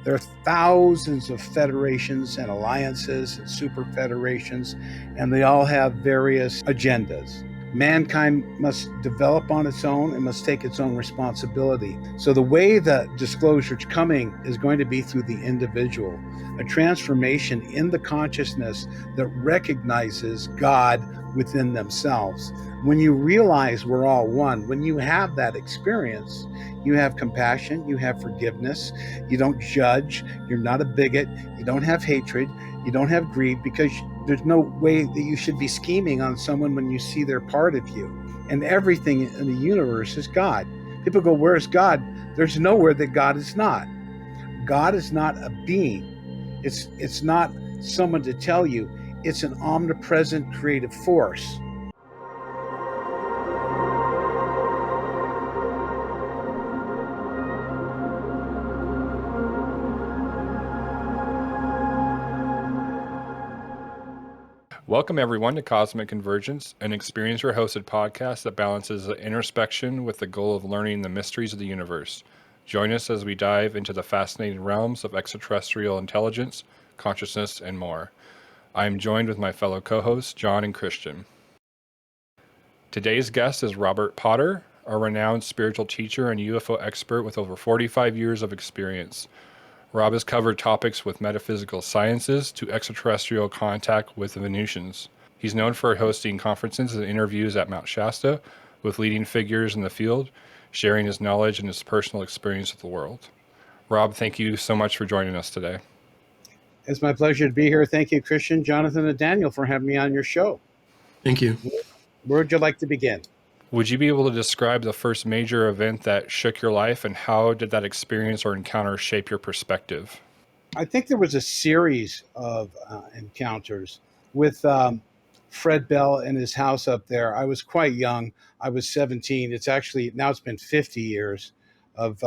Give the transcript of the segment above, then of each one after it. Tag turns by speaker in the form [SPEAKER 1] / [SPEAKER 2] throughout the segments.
[SPEAKER 1] There are thousands of federations and alliances and super federations, and they all have various agendas. Mankind must develop on its own and must take its own responsibility. So the way that disclosure is coming is going to be through the individual, a transformation in the consciousness that recognizes God within themselves. When you realize we're all one, when you have that experience, you have compassion, you have forgiveness, you don't judge, you're not a bigot, you don't have hatred, you don't have greed, because there's no way that you should be scheming on someone when you see they're part of you. And everything in the universe is God. People go, where's God? There's nowhere that God is not. God is not a being. It's not someone to tell you. It's an omnipresent creative force.
[SPEAKER 2] Welcome, everyone, to Cosmic Convergence, an experiencer-hosted podcast that balances introspection with the goal of learning the mysteries of the universe. Join us as we dive into the fascinating realms of extraterrestrial intelligence, consciousness, and more. I am joined with my fellow co-hosts, John and Christian. Today's guest is Robert Potter, a renowned spiritual teacher and UFO expert with over 45 years of experience. Rob has covered topics with metaphysical sciences to extraterrestrial contact with the Venusians. He's known for hosting conferences and interviews at Mount Shasta with leading figures in the field, sharing his knowledge and his personal experience with the world. Rob, thank you so much for joining us today.
[SPEAKER 1] It's my pleasure to be here. Thank you, Christian, Jonathan, and Daniel, for having me on your show.
[SPEAKER 3] Thank you.
[SPEAKER 1] Where would you like to begin?
[SPEAKER 2] Would you be able to describe the first major event that shook your life, and how did that experience or encounter shape your perspective?
[SPEAKER 1] I think there was a series of encounters with Fred Bell in his house up there. I was quite young. I was 17. Now it's been 50 years of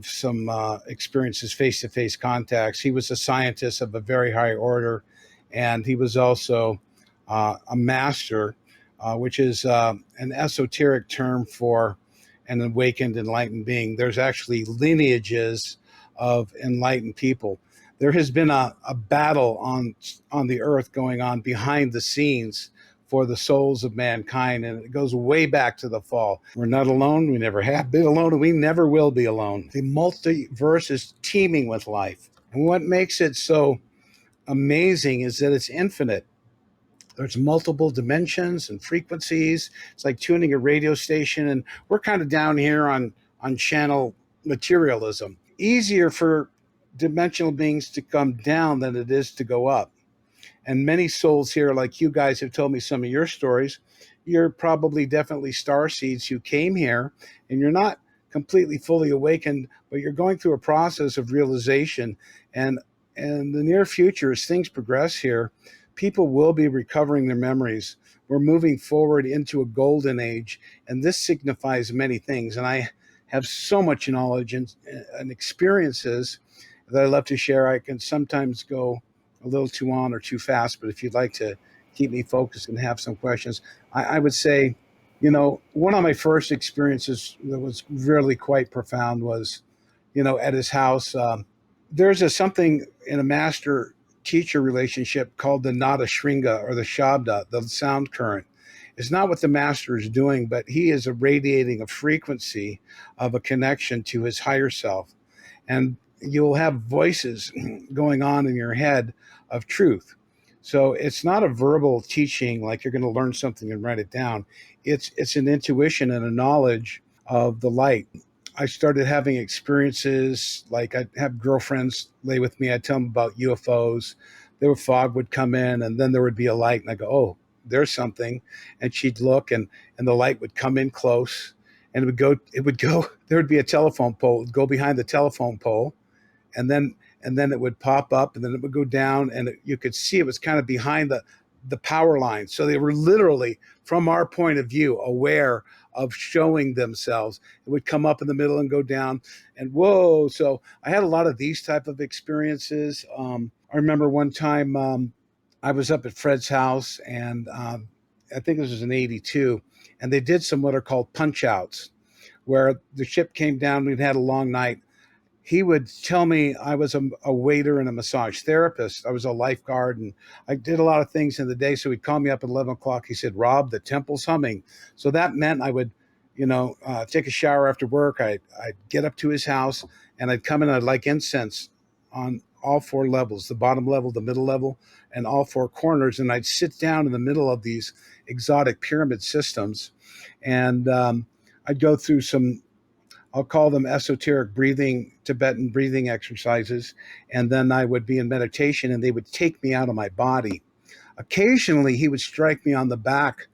[SPEAKER 1] some experiences, face-to-face contacts. He was a scientist of a very high order, and he was also a master, which is an esoteric term for an awakened, enlightened being. There's actually lineages of enlightened people. There has been a battle on the earth going on behind the scenes for the souls of mankind, and it goes way back to the fall. We're not alone. We never have been alone, and we never will be alone. The multiverse is teeming with life. And what makes it so amazing is that it's infinite. There's multiple dimensions and frequencies. It's like tuning a radio station, and we're kind of down here on channel materialism. Easier for dimensional beings to come down than it is to go up. And many souls here, like you guys have told me some of your stories, you're probably definitely star seeds who came here, and you're not completely fully awakened, but you're going through a process of realization. And in the near future, as things progress here, people will be recovering their memories. We're moving forward into a golden age, and this signifies many things. And I have so much knowledge and experiences that I love to share. I can sometimes go a little too on or too fast, but if you'd like to keep me focused and have some questions, I would say, one of my first experiences that was really quite profound was, at his house. There's something in a master-teacher relationship called the Nada Shringa, or the Shabda, the sound current. It's not what the master is doing, but he is irradiating a frequency of a connection to his higher self. And you'll have voices going on in your head of truth. So it's not a verbal teaching like you're going to learn something and write it down. It's an intuition and a knowledge of the light. I started having experiences, like I'd have girlfriends lay with me. I'd tell them about UFOs. Fog would come in, and then there would be a light, and I go, oh, there's something. And she'd look, and the light would come in close, and it would go, there would be a telephone pole. It would go behind the telephone pole, and then it would pop up, and then it would go down, and you could see it was kind of behind the power line. So they were literally, from our point of view, aware of showing themselves. It would come up in the middle and go down, and whoa. So I had a lot of these type of experiences. I remember one time I was up at Fred's house, and I think this was in 82, and they did some what are called punch outs, where the ship came down. We'd had a long night. he would tell me I was a waiter and a massage therapist. I was a lifeguard, and I did a lot of things in the day. So he'd call me up at 11 o'clock. He said, Rob, the temple's humming. So that meant I would, take a shower after work. I'd get up to his house, and I'd come in. I'd like incense on all four levels, the bottom level, the middle level, and all four corners. And I'd sit down in the middle of these exotic pyramid systems. And I'd go through some, I'll call them esoteric breathing, Tibetan breathing exercises. And then I would be in meditation, and they would take me out of my body. Occasionally, he would strike me on the back,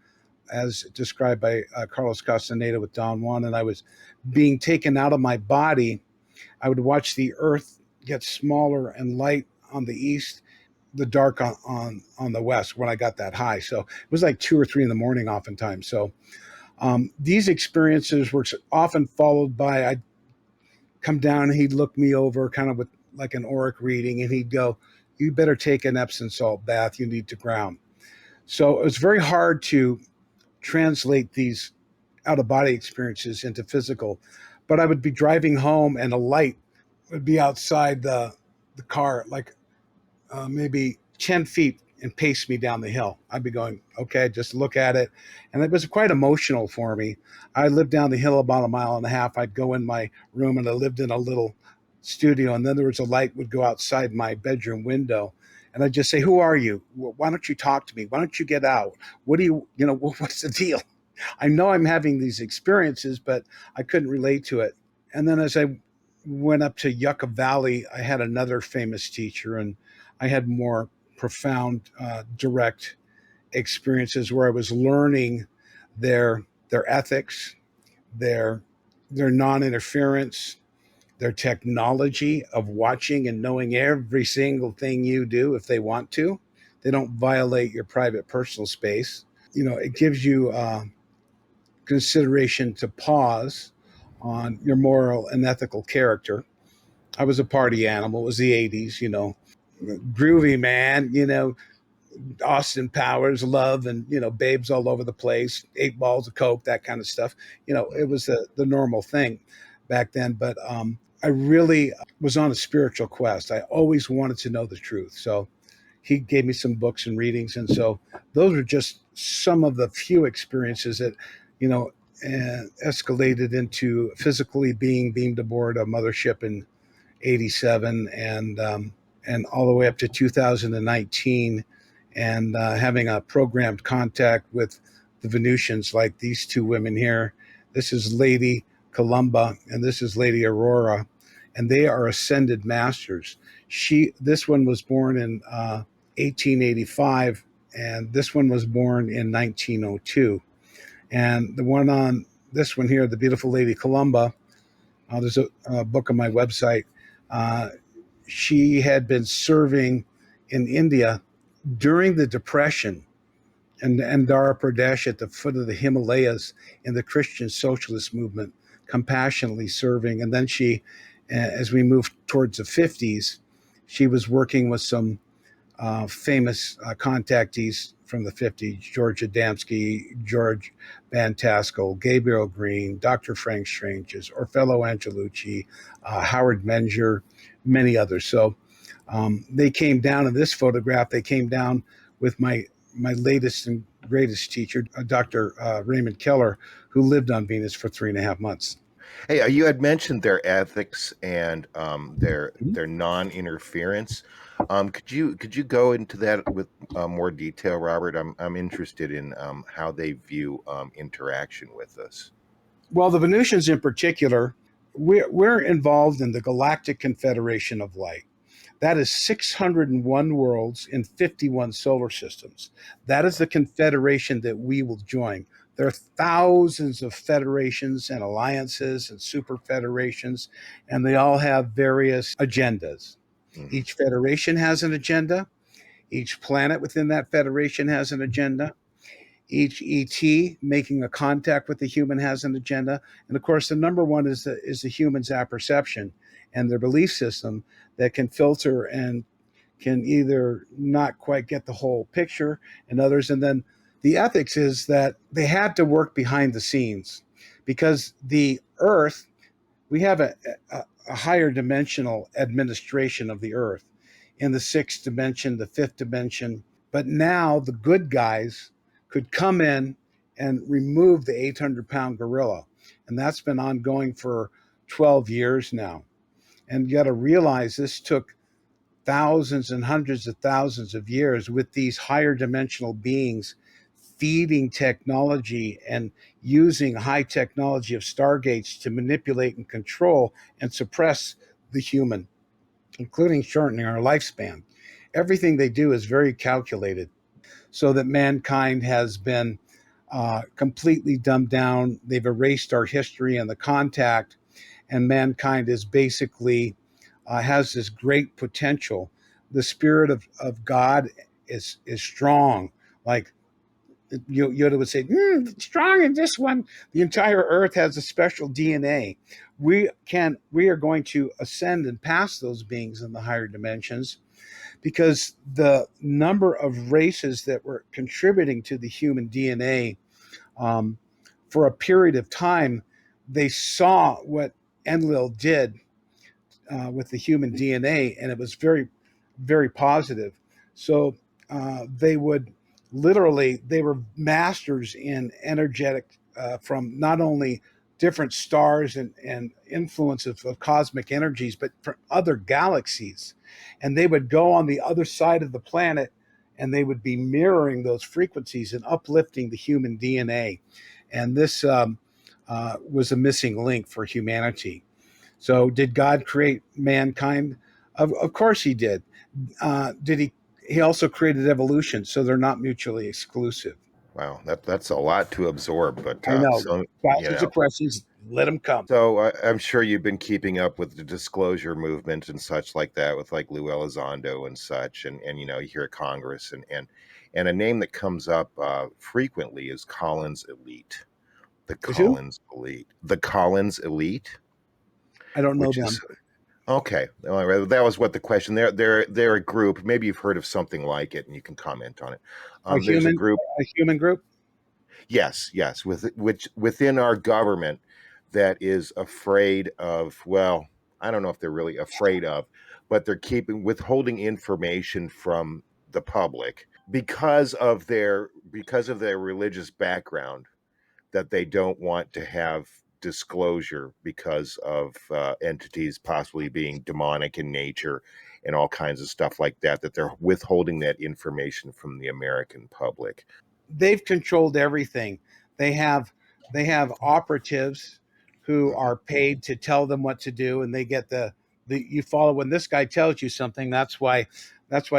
[SPEAKER 1] as described by Carlos Castaneda with Don Juan, and I was being taken out of my body. I would watch the earth get smaller and light on the east, the dark on the west when I got that high. So it was like 2 or 3 in the morning oftentimes. So these experiences were often followed by, I'd come down and he'd look me over kind of with like an auric reading, and he'd go, you better take an Epsom salt bath. You need to ground. So it was very hard to translate these out of body experiences into physical. But I would be driving home, and a light would be outside the car, like maybe 10 feet, and pace me down the hill. I'd be going, okay, just look at it. And it was quite emotional for me. I lived down the hill about a mile and a half. I'd go in my room, and I lived in a little studio. And then there was a light would go outside my bedroom window. And I'd just say, who are you? Why don't you talk to me? Why don't you get out? What do what's the deal? I know I'm having these experiences, but I couldn't relate to it. And then as I went up to Yucca Valley, I had another famous teacher, and I had more profound, direct experiences where I was learning their ethics, their non-interference, their technology of watching and knowing every single thing you do if they want to. They don't violate your private personal space. It gives you consideration to pause on your moral and ethical character. I was a party animal. It was the 80s, groovy, man, Austin Powers, love, and, babes all over the place, 8 balls of Coke, that kind of stuff. It was the normal thing back then. But I really was on a spiritual quest. I always wanted to know the truth. So he gave me some books and readings. And so those are just some of the few experiences that, escalated into physically being beamed aboard a mothership in 87, and all the way up to 2019, and having a programmed contact with the Venusians, like these two women here. This is Lady Columba, and this is Lady Aurora, and they are ascended masters. This one was born in 1885, and this one was born in 1902. And the one on this one here, the beautiful Lady Columba, there's a book on my website. She had been serving in India during the Depression and Andhra Pradesh at the foot of the Himalayas in the Christian socialist movement, compassionately serving. And then she, as we moved towards the 50s, she was working with some famous contactees from the 50s, George Adamski, George Van Tassel, Gabriel Green, Dr. Frank Stranges, Orfelo Angelucci, Howard Menger, many others. So they came down in this photograph. They came down with my latest and greatest teacher, Dr. Raymond Keller, who lived on Venus for 3.5 months.
[SPEAKER 3] Hey, you had mentioned their ethics and their non-interference. Could you go into that with more detail, Robert? I'm interested in how they view interaction with us.
[SPEAKER 1] Well, the Venusians in particular, we're involved in the Galactic Confederation of Light. That is 601 worlds in 51 solar systems. That is the confederation that we will join. There are thousands of federations and alliances and super federations, and they all have various agendas. Mm-hmm. Each federation has an agenda. Each planet within that federation has an agenda. Each ET making a contact with the human has an agenda. And of course, the number one is the human's apperception and their belief system that can filter and can either not quite get the whole picture and others. And then the ethics is that they had to work behind the scenes because the Earth, we have a a higher dimensional administration of the earth in the sixth dimension, the fifth dimension. But now the good guys could come in and remove the 800-pound gorilla. And that's been ongoing for 12 years now. And you got to realize this took thousands and hundreds of thousands of years with these higher dimensional beings feeding technology and using high technology of stargates to manipulate and control and suppress the human, including shortening our lifespan. Everything they do is very calculated so that mankind has been completely dumbed down. They've erased our history and the contact, and mankind is basically has this great potential. The spirit of God is strong. Like Yoda would say, strong in this one. The entire Earth has a special DNA. We are going to ascend and pass those beings in the higher dimensions because the number of races that were contributing to the human DNA for a period of time, they saw what Enlil did with the human DNA, and it was very, very positive. So they would literally, they were masters in energetic from not only different stars and influences of cosmic energies, but from other galaxies. And they would go on the other side of the planet and they would be mirroring those frequencies and uplifting the human DNA. And this was a missing link for humanity. So, did God create mankind? Of course, He did. Did He? He also created evolution, so they're not mutually exclusive.
[SPEAKER 3] Wow, that's a lot to absorb, but
[SPEAKER 1] I know.
[SPEAKER 3] so you
[SPEAKER 1] Thousands
[SPEAKER 3] know.
[SPEAKER 1] of questions. Let them come.
[SPEAKER 3] So I'm sure you've been keeping up with the disclosure movement and such like that, with like Lou Elizondo and such, and you hear Congress and a name that comes up frequently is Collins Elite, the
[SPEAKER 1] Is who?
[SPEAKER 3] Collins Elite, the Collins Elite,
[SPEAKER 1] I don't know
[SPEAKER 3] which is
[SPEAKER 1] them.
[SPEAKER 3] okay. All right, that was what the question. They're a group. Maybe you've heard of something like it, and you can comment on it.
[SPEAKER 1] A
[SPEAKER 3] There's a
[SPEAKER 1] human,
[SPEAKER 3] group.
[SPEAKER 1] a human group.
[SPEAKER 3] Yes, which within our government that is afraid of, well, I don't know if they're really afraid of, but they're withholding information from the public because of their religious background, that they don't want to have disclosure because of entities possibly being demonic in nature and all kinds of stuff like that, that they're withholding that information from the American public.
[SPEAKER 1] They've controlled everything. They have they have operatives who
[SPEAKER 3] Mhm.
[SPEAKER 1] are paid to tell them what to do, and they get the you follow when this guy tells you something. That's why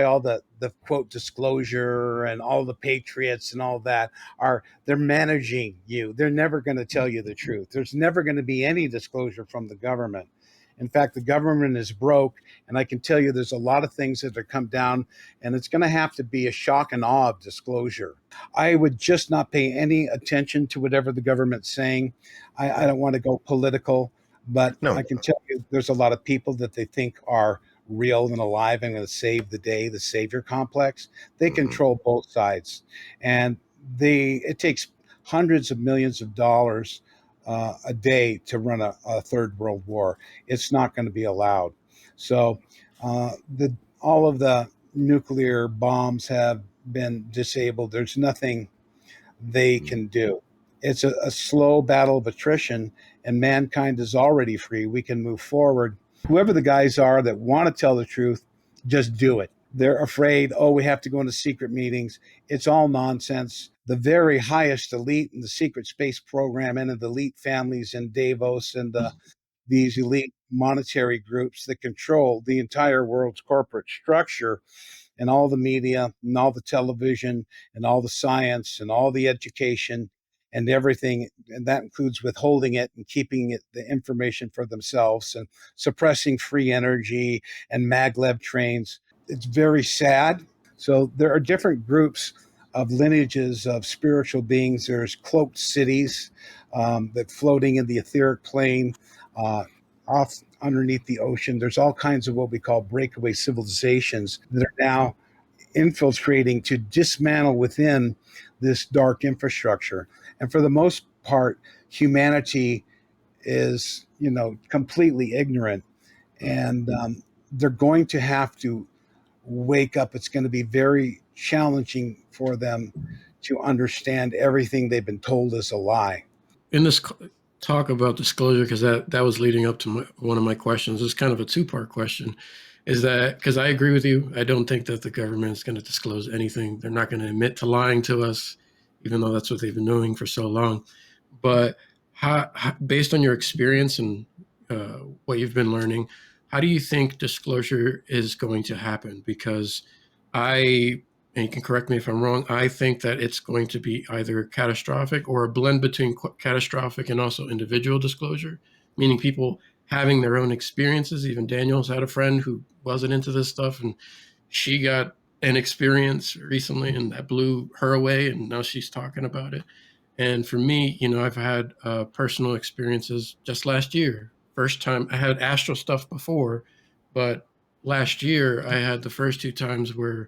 [SPEAKER 1] all the quote disclosure and all the patriots and all that are they're managing you. They're never going to tell you the truth. There's never going to be any disclosure from the government. In fact, the government is broke, and I can tell you there's a lot of things that have come down, and it's going to have to be a shock and awe of disclosure. I would just not pay any attention to whatever the government's saying. I don't want to go political, but
[SPEAKER 3] No.
[SPEAKER 1] I can tell you there's a lot of people that they think are real and alive and going to save the day, the savior complex. They
[SPEAKER 3] Mhm.
[SPEAKER 1] control both sides. And it takes hundreds of millions of dollars a day to run a third world war. It's not going to be allowed. So all of the nuclear bombs have been disabled. There's nothing they
[SPEAKER 3] Mhm.
[SPEAKER 1] can do. It's a slow battle of attrition, and mankind is already free. We can move forward. Whoever the guys are that want to tell the truth, just do it. They're afraid, oh, we have to go into secret meetings. It's all nonsense. The very highest elite in the secret space program and in the elite families in Davos and these elite monetary groups that control the entire world's corporate structure and all the media and all the television and all the science and all the education and everything. And that includes withholding it and keeping the information for themselves and suppressing free energy and maglev trains. It's very sad. So there are different groups of lineages of spiritual beings. There's cloaked cities that floating in the etheric plane off underneath the ocean. There's all kinds of what we call breakaway civilizations that are now infiltrating to dismantle within this dark infrastructure. And for the most part, humanity is, completely ignorant. and they're going to have to wake up. It's going to be very challenging for them to understand everything they've been told is a lie.
[SPEAKER 4] In this talk about disclosure, because that was leading up to one of my questions. It's kind of a two-part question. Is that because I agree with you? I don't think that the government is going to disclose anything. They're not going to admit to lying to us, even though that's what they've been doing for so long. But based on your experience and what you've been learning, how do you think disclosure is going to happen? Because and you can correct me if I'm wrong, I think that it's going to be either catastrophic or a blend between catastrophic and also individual disclosure, meaning people having their own experiences. Even Daniel's had a friend who wasn't into this stuff, and she got an experience recently, and that blew her away, and now she's talking about it. And for me, I've had personal experiences just last year. First time I had astral stuff before, but last year I had the first two times where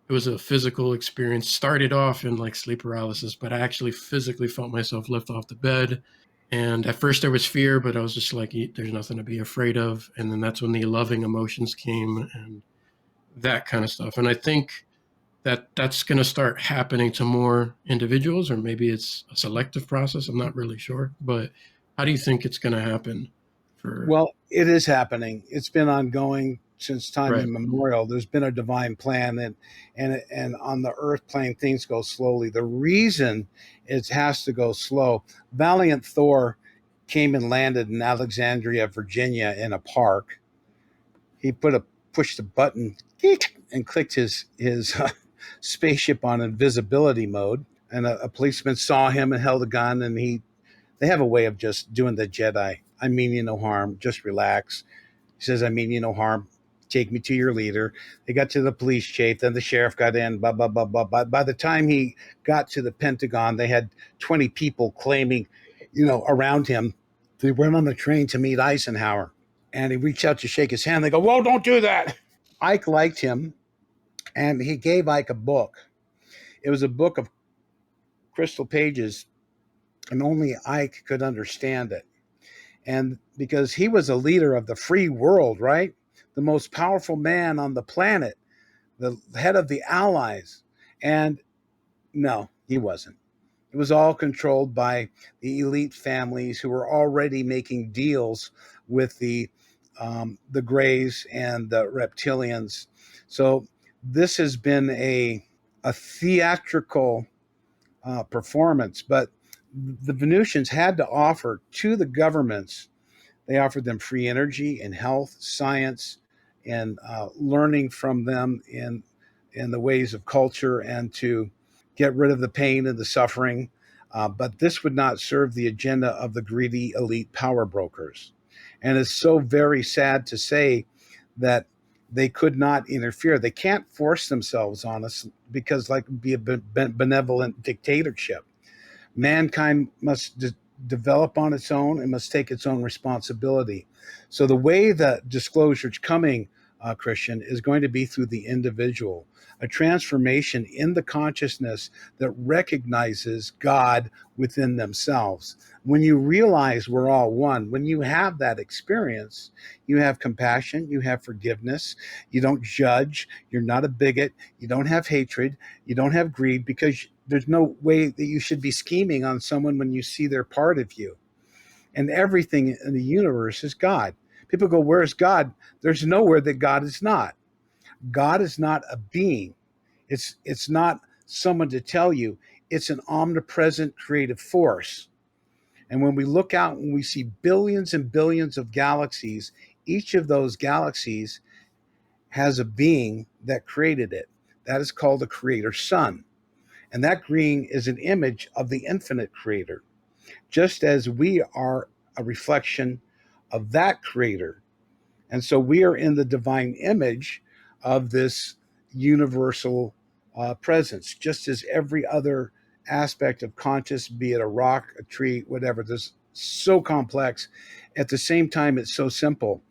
[SPEAKER 4] it was a physical experience. Started off in like sleep paralysis, but I actually physically felt myself lift off the bed. And at first there was fear, but I was just like, there's nothing to be afraid of. And then that's when the loving emotions came and that kind of stuff. And I think that that's going to start happening to more individuals, or maybe it's a selective process. I'm not really sure. But how do you think it's going to happen for?
[SPEAKER 1] Well, it is happening. It's been ongoing since time
[SPEAKER 4] Right.
[SPEAKER 1] immemorial. There's been a divine plan, and on the earth plane, things go slowly. The reason it has to go slow, Valiant Thor came and landed in Alexandria, Virginia, in a park. He pushed a button and clicked his spaceship on invisibility mode, and a policeman saw him and held a gun, and they have a way of just doing the Jedi. I mean you no harm. Just relax. He says, I mean you no harm. Take me to your leader. They got to the police chief. Then the sheriff got in. Blah, blah, blah, blah, blah. By the time he got to the Pentagon, they had 20 people claiming, around him. They went on the train to meet Eisenhower. And he reached out to shake his hand. They go, whoa, don't do that. Ike liked him. And he gave Ike a book. It was a book of crystal pages. And only Ike could understand it. And because he was a leader of the free world, right? The most powerful man on the planet, the head of the Allies. And no, he wasn't. It was all controlled by the elite families who were already making deals with the Greys and the reptilians. So this has been a theatrical performance, but the Venusians had to offer to the governments. They offered them free energy and health, science, and learning from them in the ways of culture and to get rid of the pain and the suffering. But this would not serve the agenda of the greedy elite power brokers. And it's so very sad to say that they could not interfere. They can't force themselves on us because, like, be a benevolent dictatorship. Mankind must develop on its own and must take its own responsibility. So the way that disclosure is coming, Christian, is going to be through the individual, a transformation in the consciousness that recognizes God within themselves. When you realize we're all one, when you have that experience, you have compassion, you have forgiveness, you don't judge, you're not a bigot, you don't have hatred, you don't have greed, because there's no way that you should be scheming on someone when you see they're part of you. And everything in the universe is God. People go, where's God? There's nowhere that God is not. God is not a being. It's not someone to tell you. It's an omnipresent creative force. And when we look out and we see billions and billions of galaxies, each of those galaxies has a being that created it. That is called the creator sun. And that green is an image of the infinite creator, just as we are a reflection of that creator. And so we are in the divine image of this universal presence, just as every other aspect of conscious, be it a rock, a tree, whatever. This so complex. At the same time, it's so simple.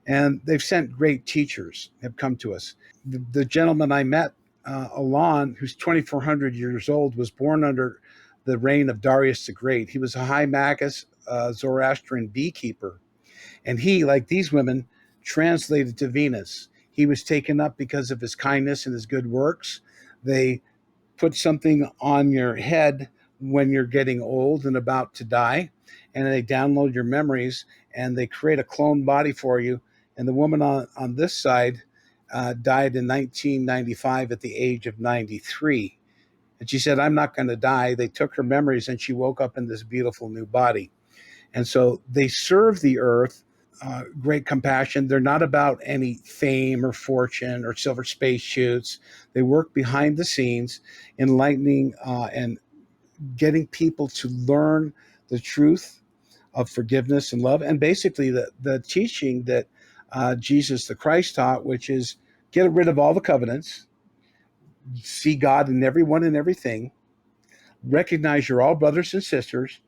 [SPEAKER 1] And they've sent great teachers have come to us. The gentleman I met, Alon, who's 2,400 years old, was born under the reign of Darius the Great. He was a high Magus Zoroastrian beekeeper. And he, like these women, translated to Venus. He was taken up because of his kindness and his good works. They put something on your head when you're getting old and about to die, and they download your memories and they create a clone body for you. And the woman on this side died in 1995 at the age of 93. And she said, I'm not going to die. They took her memories and she woke up in this beautiful new body. And so they serve the earth, great compassion. They're not about any fame or fortune or silver space shoots. They work behind the scenes, enlightening and getting people to learn the truth of forgiveness and love, and basically the teaching that Jesus the Christ taught, which is get rid of all the covenants, see God in everyone and everything, recognize you're all brothers and sisters,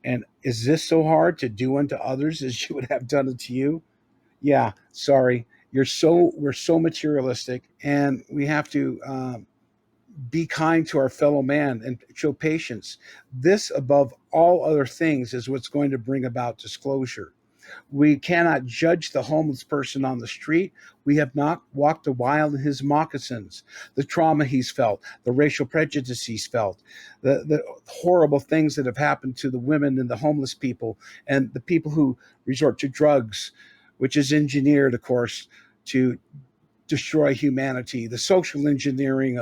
[SPEAKER 1] and is this so hard to do unto others as you would have done unto you? Yeah, sorry. We're so materialistic, and we have to be kind to our fellow man and show patience. This, above all other things, is what's going to bring about disclosure. We cannot judge the homeless person on the street. We have not walked a mile in his moccasins. The trauma he's felt, the racial prejudice he's felt, the horrible things that have happened to the women and the homeless people and the people who resort to drugs, which is engineered, of course, to destroy humanity, the social engineering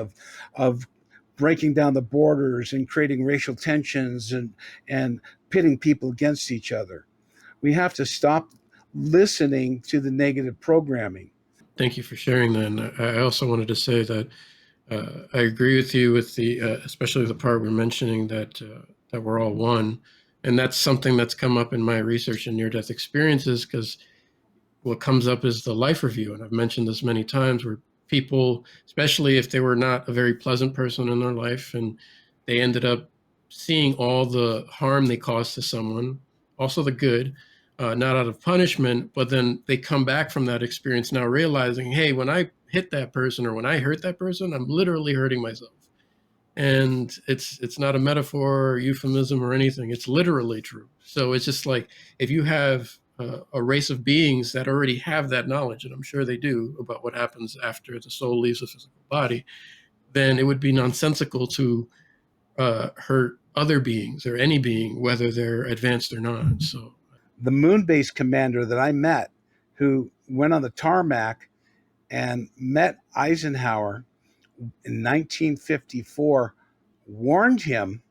[SPEAKER 1] of breaking down the borders and creating racial tensions and pitting people against each other. We have to stop listening to the negative programming.
[SPEAKER 4] Thank you for sharing that. And I also wanted to say that I agree with you with the, especially the part we're mentioning that we're all one, and that's something that's come up in my research in near-death experiences, because what comes up is the life review, and I've mentioned this many times, where people, especially if they were not a very pleasant person in their life, and they ended up seeing all the harm they caused to someone, also the good, not out of punishment, but then they come back from that experience now realizing, hey, when I hit that person or when I hurt that person, I'm literally hurting myself. And it's not a metaphor or euphemism or anything. It's literally true. So it's just like, if you have a race of beings that already have that knowledge, and I'm sure they do, about what happens after the soul leaves the physical body, then it would be nonsensical to hurt other beings or any being, whether they're advanced or not. So
[SPEAKER 1] The moon base commander that I met, who went on the tarmac and met Eisenhower in 1954, warned him,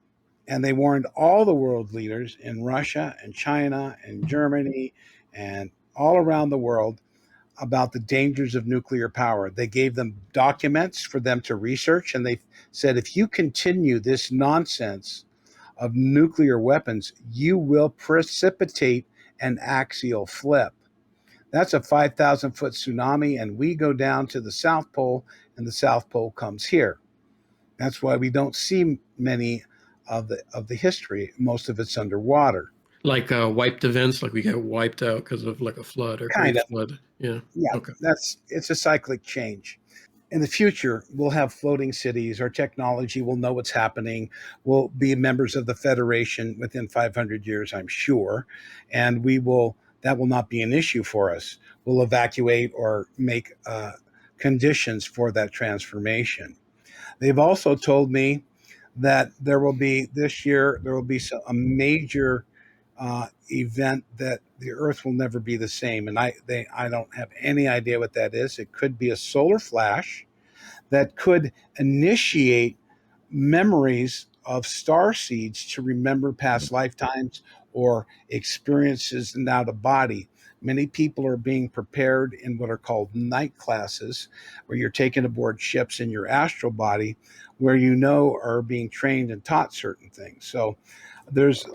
[SPEAKER 1] and they warned all the world leaders in Russia and China and Germany and all around the world about the dangers of nuclear power. They gave them documents for them to research, and they said, if you continue this nonsense of nuclear weapons, you will precipitate an axial flip. That's a 5,000 foot tsunami, and we go down to the South Pole, and the South Pole comes here. That's why we don't see many of the history. Most of it's underwater.
[SPEAKER 4] like wiped events, like we get wiped out because of like a flood or
[SPEAKER 1] Kind
[SPEAKER 4] great
[SPEAKER 1] of.
[SPEAKER 4] flood. Yeah.
[SPEAKER 1] Yeah,
[SPEAKER 4] Okay.
[SPEAKER 1] it's a cyclic change. In the future, we'll have floating cities. Our technology will know what's happening. We'll be members of the Federation within 500 years, I'm sure, and that will not be an issue for us. We'll evacuate or make conditions for that transformation. They've also told me that this year there will be a major event that the Earth will never be the same, and I don't have any idea what that is. It could be a solar flash that could initiate memories of star seeds to remember past lifetimes or experiences in out of body. Many people are being prepared in what are called night classes, where you're taken aboard ships in your astral body, where are being trained and taught certain things. So there's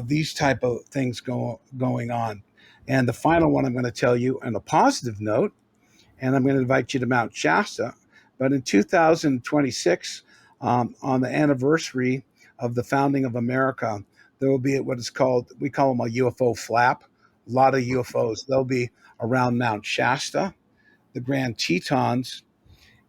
[SPEAKER 1] these type of things going on. And the final one I'm going to tell you on a positive note, and I'm going to invite you to Mount Shasta. But in 2026, on the anniversary of the founding of America, there will be what is called, we call them a UFO flap, a lot of UFOs. They'll be around Mount Shasta, the Grand Tetons,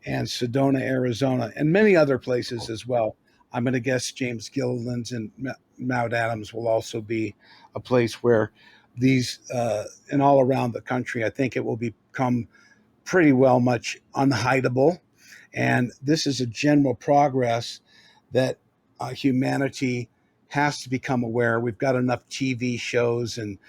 [SPEAKER 1] and Sedona, Arizona, and many other places as well. I'm going to guess James Gilliland's and Mount Adams will also be a place where these and all around the country. I think it will become pretty well much unhideable. And this is a general progress that humanity has to become aware. We've got enough TV shows and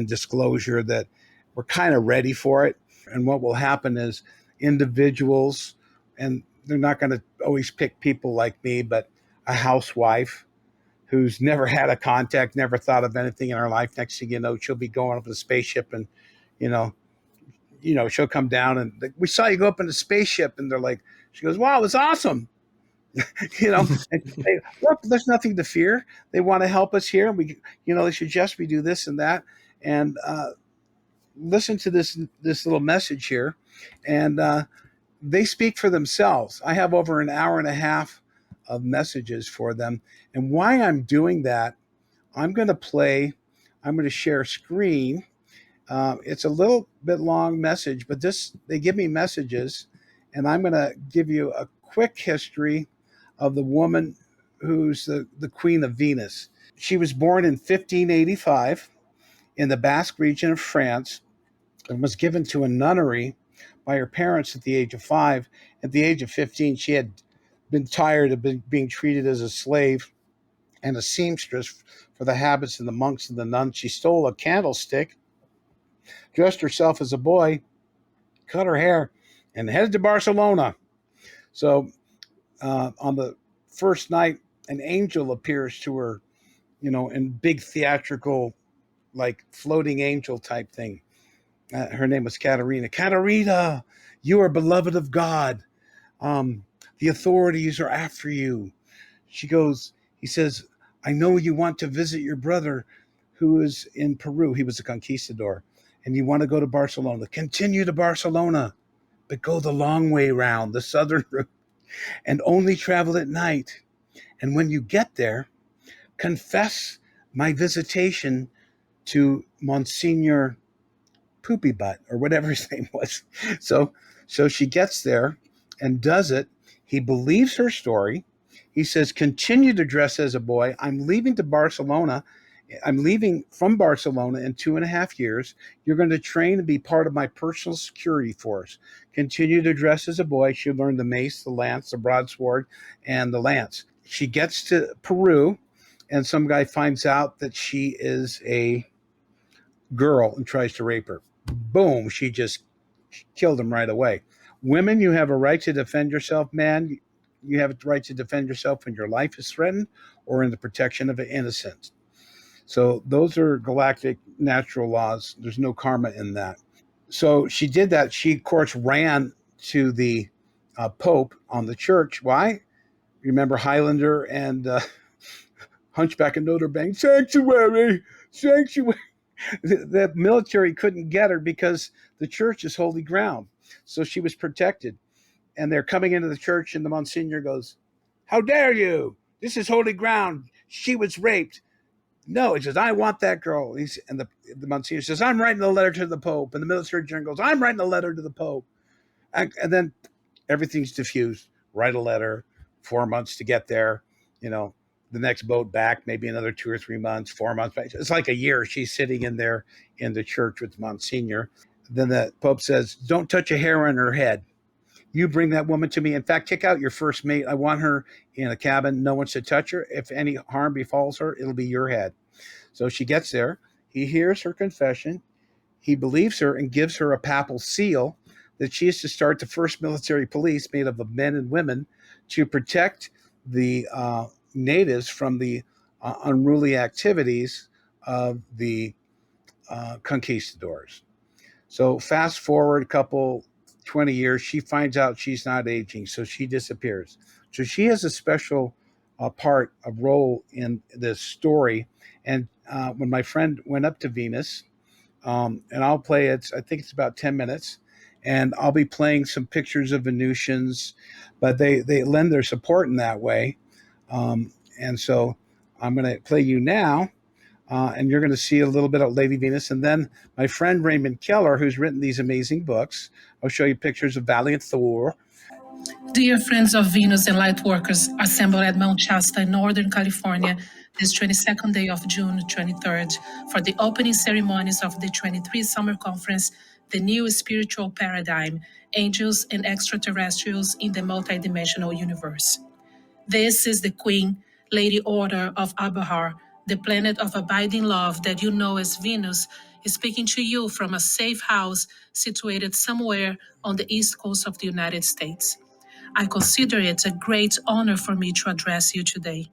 [SPEAKER 1] disclosure that we're kind of ready for it. And what will happen is individuals, and they're not going to always pick people like me, but a housewife who's never had a contact, never thought of anything in her life. Next thing you know, she'll be going up in a spaceship, and you know, she'll come down and we saw you go up in a spaceship, and they're like, she goes, "Wow, it was awesome." And they, look, there's nothing to fear. They want to help us here. We, they suggest we do this and that, and listen to this little message here, and they speak for themselves. I have over an hour and a half of messages for them, and why I'm doing that, I'm going to share screen. It's a little bit long message, but they give me messages, and I'm going to give you a quick history of the woman who's the Queen of Venus. She was born in 1585 in the Basque region of France and was given to a nunnery by her parents at the age of 5. At the age of 15, she had been tired of being treated as a slave and a seamstress for the habits of the monks and the nuns. She stole a candlestick, dressed herself as a boy, cut her hair, and headed to Barcelona. So on the first night, an angel appears to her, in big theatrical, like floating angel type thing. Her name was Katerina. Katerina, you are beloved of God. The authorities are after you. He says, I know you want to visit your brother who is in Peru. He was a conquistador. And you want to go to Barcelona. Continue to Barcelona, but go the long way around, the southern route, and only travel at night. And when you get there, confess my visitation to Monsignor Poopy Butt, or whatever his name was. So she gets there and does it. He believes her story. He says, continue to dress as a boy. I'm leaving from Barcelona in 2.5 years. You're going to train and be part of my personal security force. Continue to dress as a boy. She learned the mace, the lance, the broadsword, and the lance. She gets to Peru, and some guy finds out that she is a girl and tries to rape her. Boom, she just killed him right away. Women, you have a right to defend yourself. Man, you have a right to defend yourself when your life is threatened or in the protection of an innocent. So those are galactic natural laws. There's no karma in that. So she did that. She, of course, ran to the Pope on the church. Why? Remember Highlander and Hunchback of Notre Dame? Sanctuary. The military couldn't get her because the church is holy ground. So she was protected. And they're coming into the church, and the Monsignor goes, how dare you? This is holy ground. She was raped. No, he says, I want that girl. And the Monsignor says, I'm writing a letter to the Pope. And the military general goes, I'm writing a letter to the Pope. And then everything's diffused. Write a letter, 4 months to get there, the next boat back, maybe another 2 or 3 months, 4 months back. It's like a year. She's sitting in there in the church with Monsignor. Then the Pope says, don't touch a hair on her head. You bring that woman to me. In fact, kick out your first mate. I want her in a cabin. No one should touch her. If any harm befalls her, it'll be your head. So she gets there. He hears her confession. He believes her and gives her a papal seal that she is to start the first military police made up of men and women to protect the natives from the unruly activities of the conquistadors. So fast forward 20 years, she finds out she's not aging, so she disappears. So she has a special role in this story. And when my friend went up to Venus, and I'll play it, I think it's about 10 minutes, and I'll be playing some pictures of Venusians, but they lend their support in that way. And so I'm going to play you now. And you're going to see a little bit of Lady Venus. And then my friend Raymond Keller, who's written these amazing books, I'll show you pictures of Valiant Thor.
[SPEAKER 5] Dear friends of Venus and light workers assembled at Mount Shasta in Northern California, this 22nd day of June 23rd for the opening ceremonies of the 23 Summer Conference, The New Spiritual Paradigm, Angels and Extraterrestrials in the Multidimensional Universe. This is the Queen, Lady Order of Abahar, the planet of abiding love that you know as Venus, is speaking to you from a safe house situated somewhere on the east coast of the United States. I consider it a great honor for me to address you today.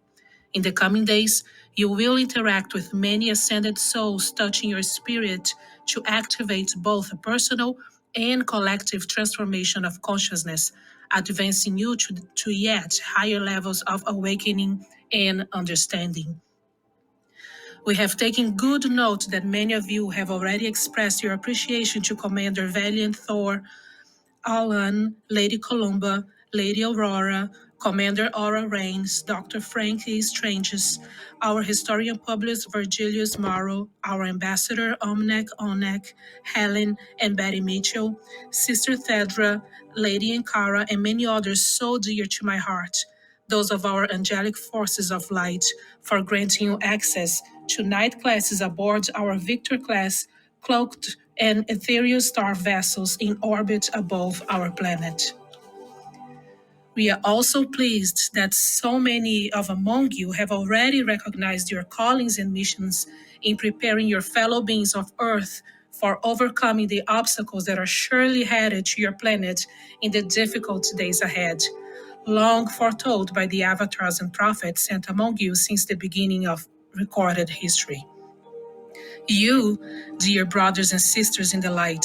[SPEAKER 5] In the coming days, you will interact with many ascended souls touching your spirit to activate both a personal and collective transformation of consciousness, advancing you to yet higher levels of awakening and understanding. We have taken good note that many of you have already expressed your appreciation to Commander Valiant Thor, Alan, Lady Columba, Lady Aurora, Commander Aura Reigns, Dr. Frank E. Stranges, our historian Publius Virgilius Morrow, our ambassador Omnek Onek, Helen and Betty Mitchell, Sister Thedra, Lady Ankara, and many others so dear to my heart, those of our angelic forces of light, for granting you access to night classes aboard our Victor class cloaked and ethereal star vessels in orbit above our planet. We are also pleased that so many of among you have already recognized your callings and missions in preparing your fellow beings of Earth for overcoming the obstacles that are surely headed to your planet in the difficult days ahead, long foretold by the avatars and prophets sent among you since the beginning of recorded history. You, dear brothers and sisters in the light,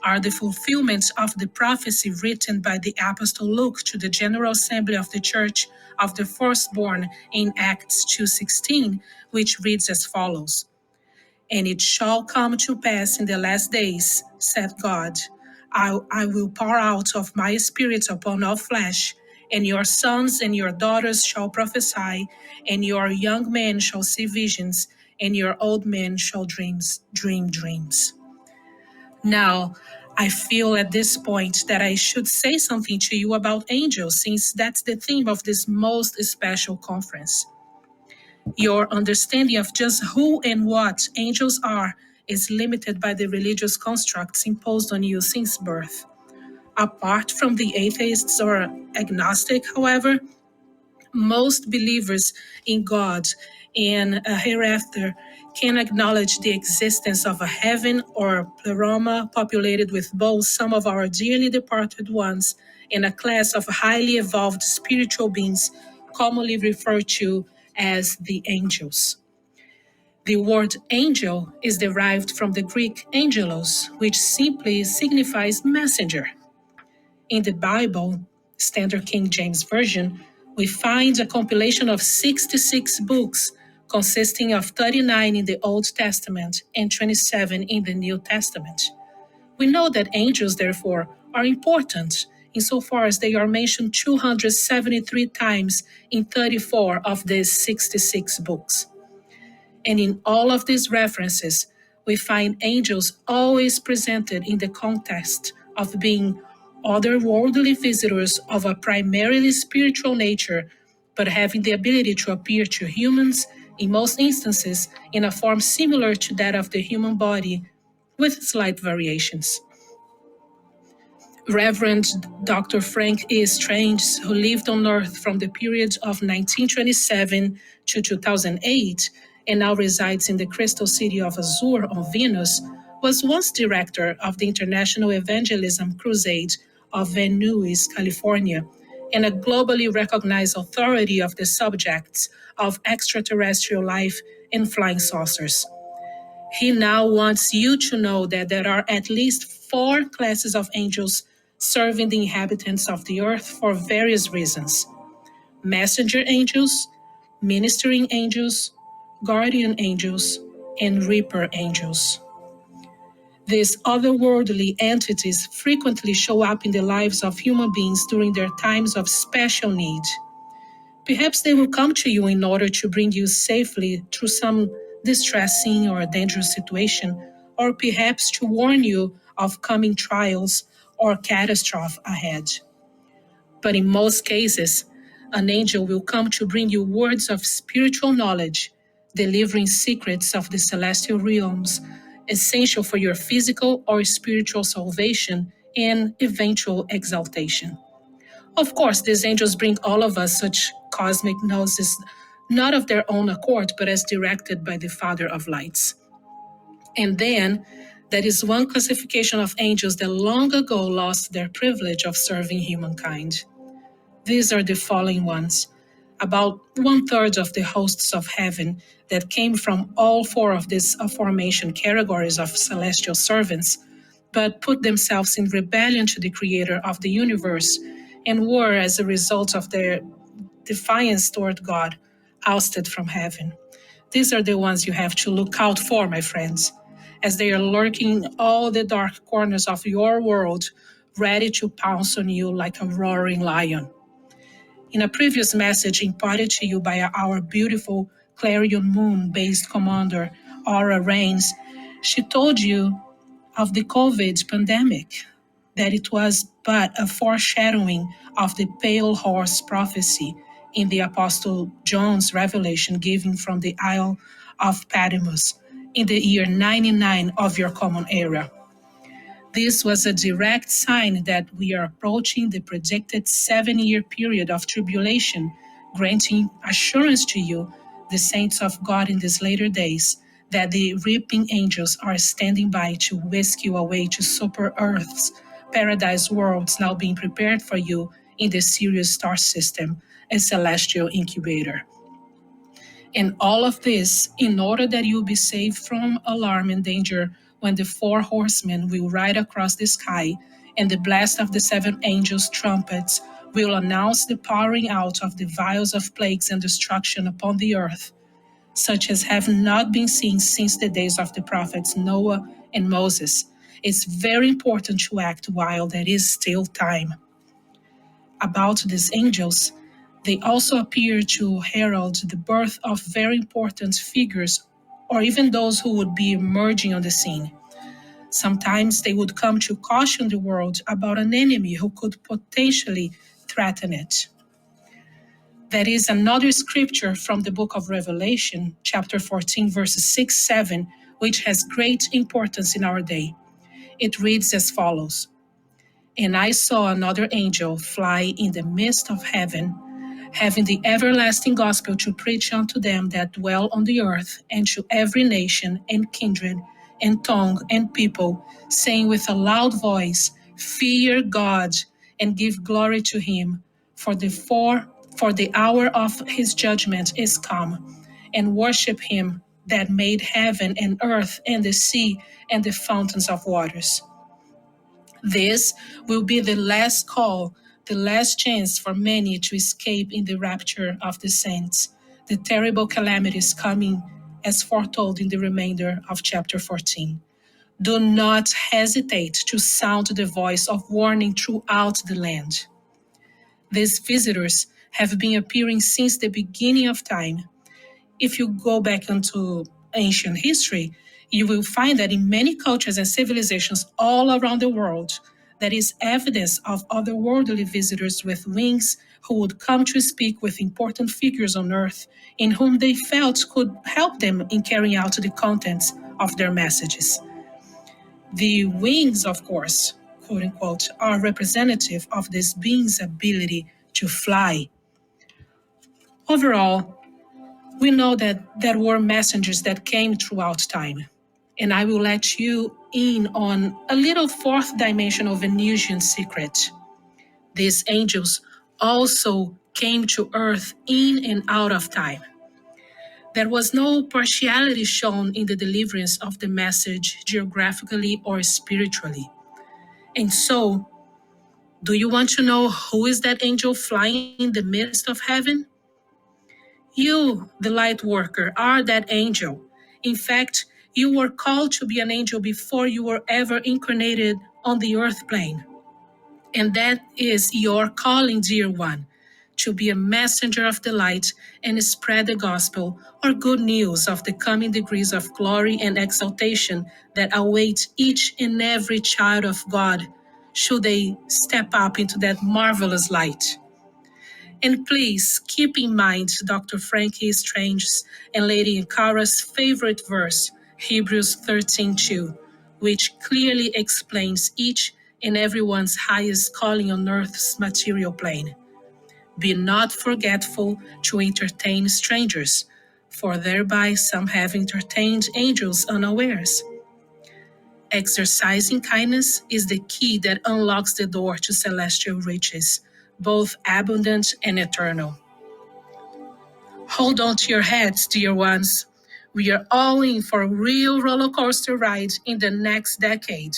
[SPEAKER 5] are the fulfillment of the prophecy written by the Apostle Luke to the General Assembly of the Church of the Firstborn in Acts 2:16, which reads as follows: "And it shall come to pass in the last days, said God, I will pour out of my spirit upon all flesh, and your sons and your daughters shall prophesy, and your young men shall see visions, and your old men shall dream dreams." Now, I feel at this point that I should say something to you about angels, since that's the theme of this most special conference. Your understanding of just who and what angels are is limited by the religious constructs imposed on you since birth. Apart from the atheists or agnostic, however, most believers in God and a hereafter can acknowledge the existence of a heaven or pleroma populated with both some of our dearly departed ones and a class of highly evolved spiritual beings commonly referred to as the angels. The word angel is derived from the Greek angelos, which simply signifies messenger. In the Bible, Standard King James Version, we find a compilation of 66 books consisting of 39 in the Old Testament and 27 in the New Testament. We know that angels, therefore, are important insofar as they are mentioned 273 times in 34 of these 66 books. And in all of these references, we find angels always presented in the context of being otherworldly visitors of a primarily spiritual nature, but having the ability to appear to humans, in most instances, in a form similar to that of the human body, with slight variations. Reverend Dr. Frank E. Strange, who lived on Earth from the period of 1927 to 2008 and now resides in the Crystal City of Azure on Venus, was once director of the International Evangelism Crusade of Venusian, California, and a globally recognized authority of the subjects of extraterrestrial life and flying saucers. He now wants you to know that there are at least 4 classes of angels serving the inhabitants of the earth for various reasons: messenger angels, ministering angels, guardian angels, and reaper angels. These otherworldly entities frequently show up in the lives of human beings during their times of special need. Perhaps they will come to you in order to bring you safely through some distressing or dangerous situation, or perhaps to warn you of coming trials or catastrophe ahead. But in most cases, An angel will come to bring you words of spiritual knowledge, delivering secrets of the celestial realms, essential for your physical or spiritual salvation and eventual exaltation. Of course, these angels bring all of us such cosmic gnosis, not of their own accord, but as directed by the Father of lights. And then, there is one classification of angels that long ago lost their privilege of serving humankind. These are the fallen ones, about 1/3 of the hosts of heaven that came from all four of these aforementioned categories of celestial servants, but put themselves in rebellion to the creator of the universe and were, as a result of their defiance toward God, ousted from heaven. These are the ones you have to look out for, my friends, as they are lurking in all the dark corners of your world, ready to pounce on you like a roaring lion. In a previous message imparted to you by our beautiful Clarion Moon-based commander, Aura Reigns, she told you of the COVID pandemic, that it was but a foreshadowing of the pale horse prophecy in the Apostle John's revelation given from the Isle of Patmos in the year 99 of your common era. This was a direct sign that we are approaching the predicted 7-year period of tribulation, granting assurance to you, the saints of God in these later days, that the reaping angels are standing by to whisk you away to super Earth's paradise worlds now being prepared for you in the Sirius star system, a celestial incubator. And all of this in order that you be saved from alarm and danger when the 4 horsemen will ride across the sky and the blast of the 7 angels' trumpets will announce the pouring out of the vials of plagues and destruction upon the earth, such as have not been seen since the days of the prophets Noah and Moses. It's very important to act while there is still time. About these angels, they also appear to herald the birth of very important figures, or even those who would be emerging on the scene. Sometimes they would come to caution the world about an enemy who could potentially threaten it. That is another scripture from the book of Revelation, chapter 14, verses 6-7, which has great importance in our day. It reads as follows: "And I saw another angel fly in the midst of heaven, having the everlasting gospel to preach unto them that dwell on the earth, and to every nation and kindred and tongue and people, saying with a loud voice, Fear God, and give glory to him, for the hour of his judgment is come, and worship him that made heaven and earth and the sea and the fountains of waters." This will be the last call, the last chance for many to escape in the rapture of the saints, the terrible calamities coming as foretold in the remainder of chapter 14. Do not hesitate to sound the voice of warning throughout the land. These visitors have been appearing since the beginning of time. If you go back into ancient history, you will find that in many cultures and civilizations all around the world, there is evidence of otherworldly visitors with wings who would come to speak with important figures on earth in whom they felt could help them in carrying out the contents of their messages. The wings, of course, quote unquote, are representative of this being's ability to fly. Overall, we know that there were messengers that came throughout time. And I will let you in on a little 4th dimensional Venusian secret. These angels also came to earth in and out of time. There was no partiality shown in the deliverance of the message geographically or spiritually. And so, do you want to know who is that angel flying in the midst of heaven? You, the light worker, are that angel. In fact, you were called to be an angel before you were ever incarnated on the earth plane. And that is your calling, dear one, to be a messenger of the light and spread the gospel or good news of the coming degrees of glory and exaltation that await each and every child of God, should they step up into that marvelous light. And please keep in mind Dr. Frankie Strange's and Lady Ankara's favorite verse, Hebrews 13:2, which clearly explains each and everyone's highest calling on earth's material plane. Be not forgetful to entertain strangers, for thereby some have entertained angels unawares. Exercising kindness is the key that unlocks the door to celestial riches, both abundant and eternal. Hold on to your heads, dear ones. We are all in for a real roller coaster ride in the next decade.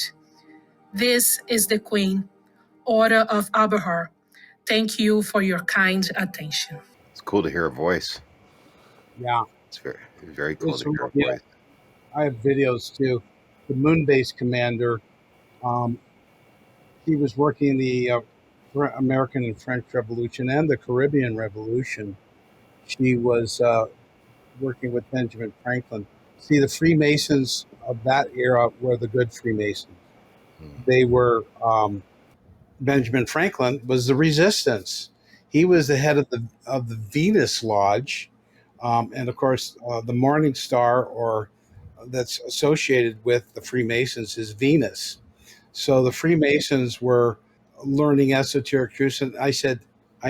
[SPEAKER 5] This is the Queen, Order of Abrahar. Thank you for your kind attention.
[SPEAKER 3] It's cool to hear a voice.
[SPEAKER 1] Yeah,
[SPEAKER 3] It's very cool
[SPEAKER 1] it's
[SPEAKER 3] to hear a
[SPEAKER 1] yeah.
[SPEAKER 3] voice.
[SPEAKER 1] I have videos too. The moon base commander, um, he was working the American and French Revolution and the Caribbean Revolution. She was working with Benjamin Franklin. See, the Freemasons of that era were the good Freemasons. They were Benjamin Franklin was the resistance. He was the head of the Venus Lodge, and of course, the Morning Star, or that's associated with the Freemasons, is Venus. So the Freemasons were learning esoteric truths, and I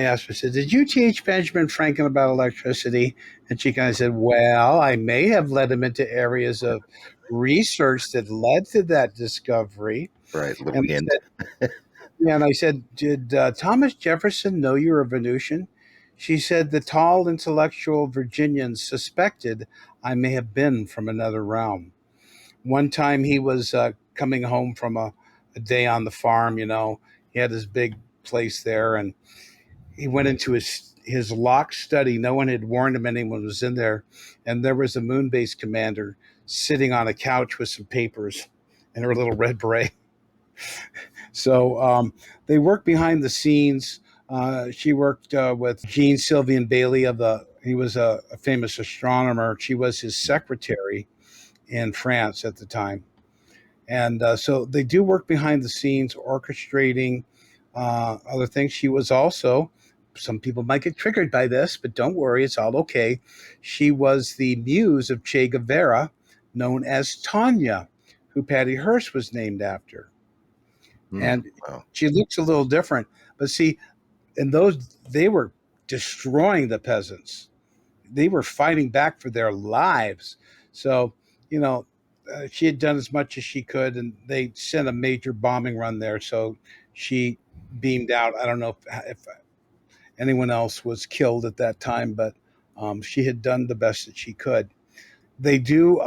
[SPEAKER 1] asked her, I said, "Did you teach Benjamin Franklin about electricity?" And she kind of said, "Well, I may have led him into areas of research that led to that discovery."
[SPEAKER 3] Right, little
[SPEAKER 1] And I
[SPEAKER 3] hint.
[SPEAKER 1] said, yeah, and I said, "Did Thomas Jefferson know you were a Venusian?" She said, "The tall, intellectual Virginians suspected I may have been from another realm." One time he was coming home from a day on the farm, he had his big place there, and he went into his locked study. No one had warned him anyone was in there. And there was a moon base commander sitting on a couch with some papers and her little red beret. So they worked behind the scenes. She worked with Jean Sylvian Bailey he was a famous astronomer. She was his secretary in France at the time. And so they do work behind the scenes, orchestrating other things. She was also, some people might get triggered by this, but don't worry, it's all okay. She was the muse of Che Guevara, known as Tanya, who Patty Hearst was named after. And
[SPEAKER 3] Wow.
[SPEAKER 1] she looks a little different. But see, in those, they were destroying the peasants. They were fighting back for their lives. So, she had done as much as she could, and they sent a major bombing run there. So she beamed out. I don't know if anyone else was killed at that time, but she had done the best that she could. They do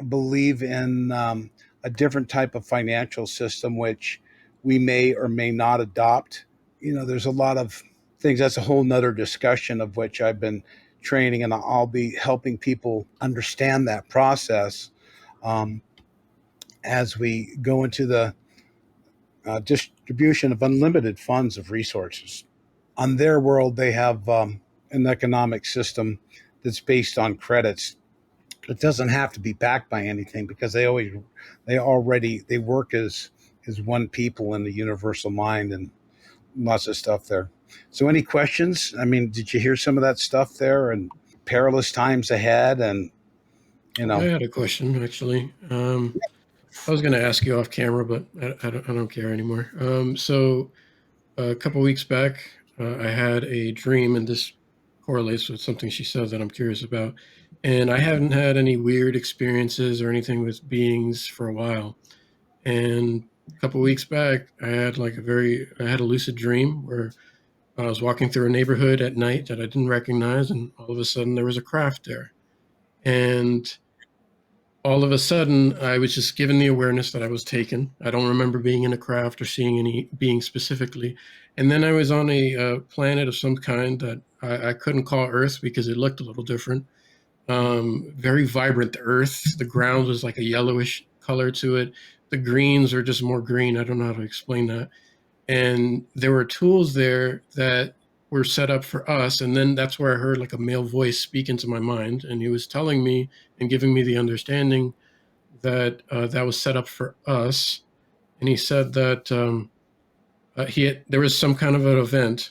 [SPEAKER 1] believe in a different type of financial system, which we may or may not adopt. There's a lot of things. That's a whole nother discussion, of which I've been training, and I'll be helping people understand that process as we go into the distribution of unlimited funds of resources. On their world, they have an economic system that's based on credits. It doesn't have to be backed by anything, because they work as one people in the universal mind, and lots of stuff there. So, any questions? I mean, did you hear some of that stuff there, and perilous times ahead, and you
[SPEAKER 4] I
[SPEAKER 1] know?
[SPEAKER 4] had a question actually. I was going to ask you off camera, but I don't care anymore. So a couple weeks back, I had a dream, and this correlates with something she said that I'm curious about. And I haven't had any weird experiences or anything with beings for a while. And a couple weeks back, I had a lucid dream where I was walking through a neighborhood at night that I didn't recognize, and all of a sudden there was a craft there. And all of a sudden, I was just given the awareness that I was taken. I don't remember being in a craft or seeing any being specifically. And then I was on a planet of some kind that I couldn't call Earth because it looked a little different. Very vibrant Earth. The ground was like a yellowish color to it. The greens are just more green. I don't know how to explain that. And there were tools there that were set up for us. And then that's where I heard like a male voice speak into my mind, and he was telling me and giving me the understanding that that was set up for us. And he said that there was some kind of an event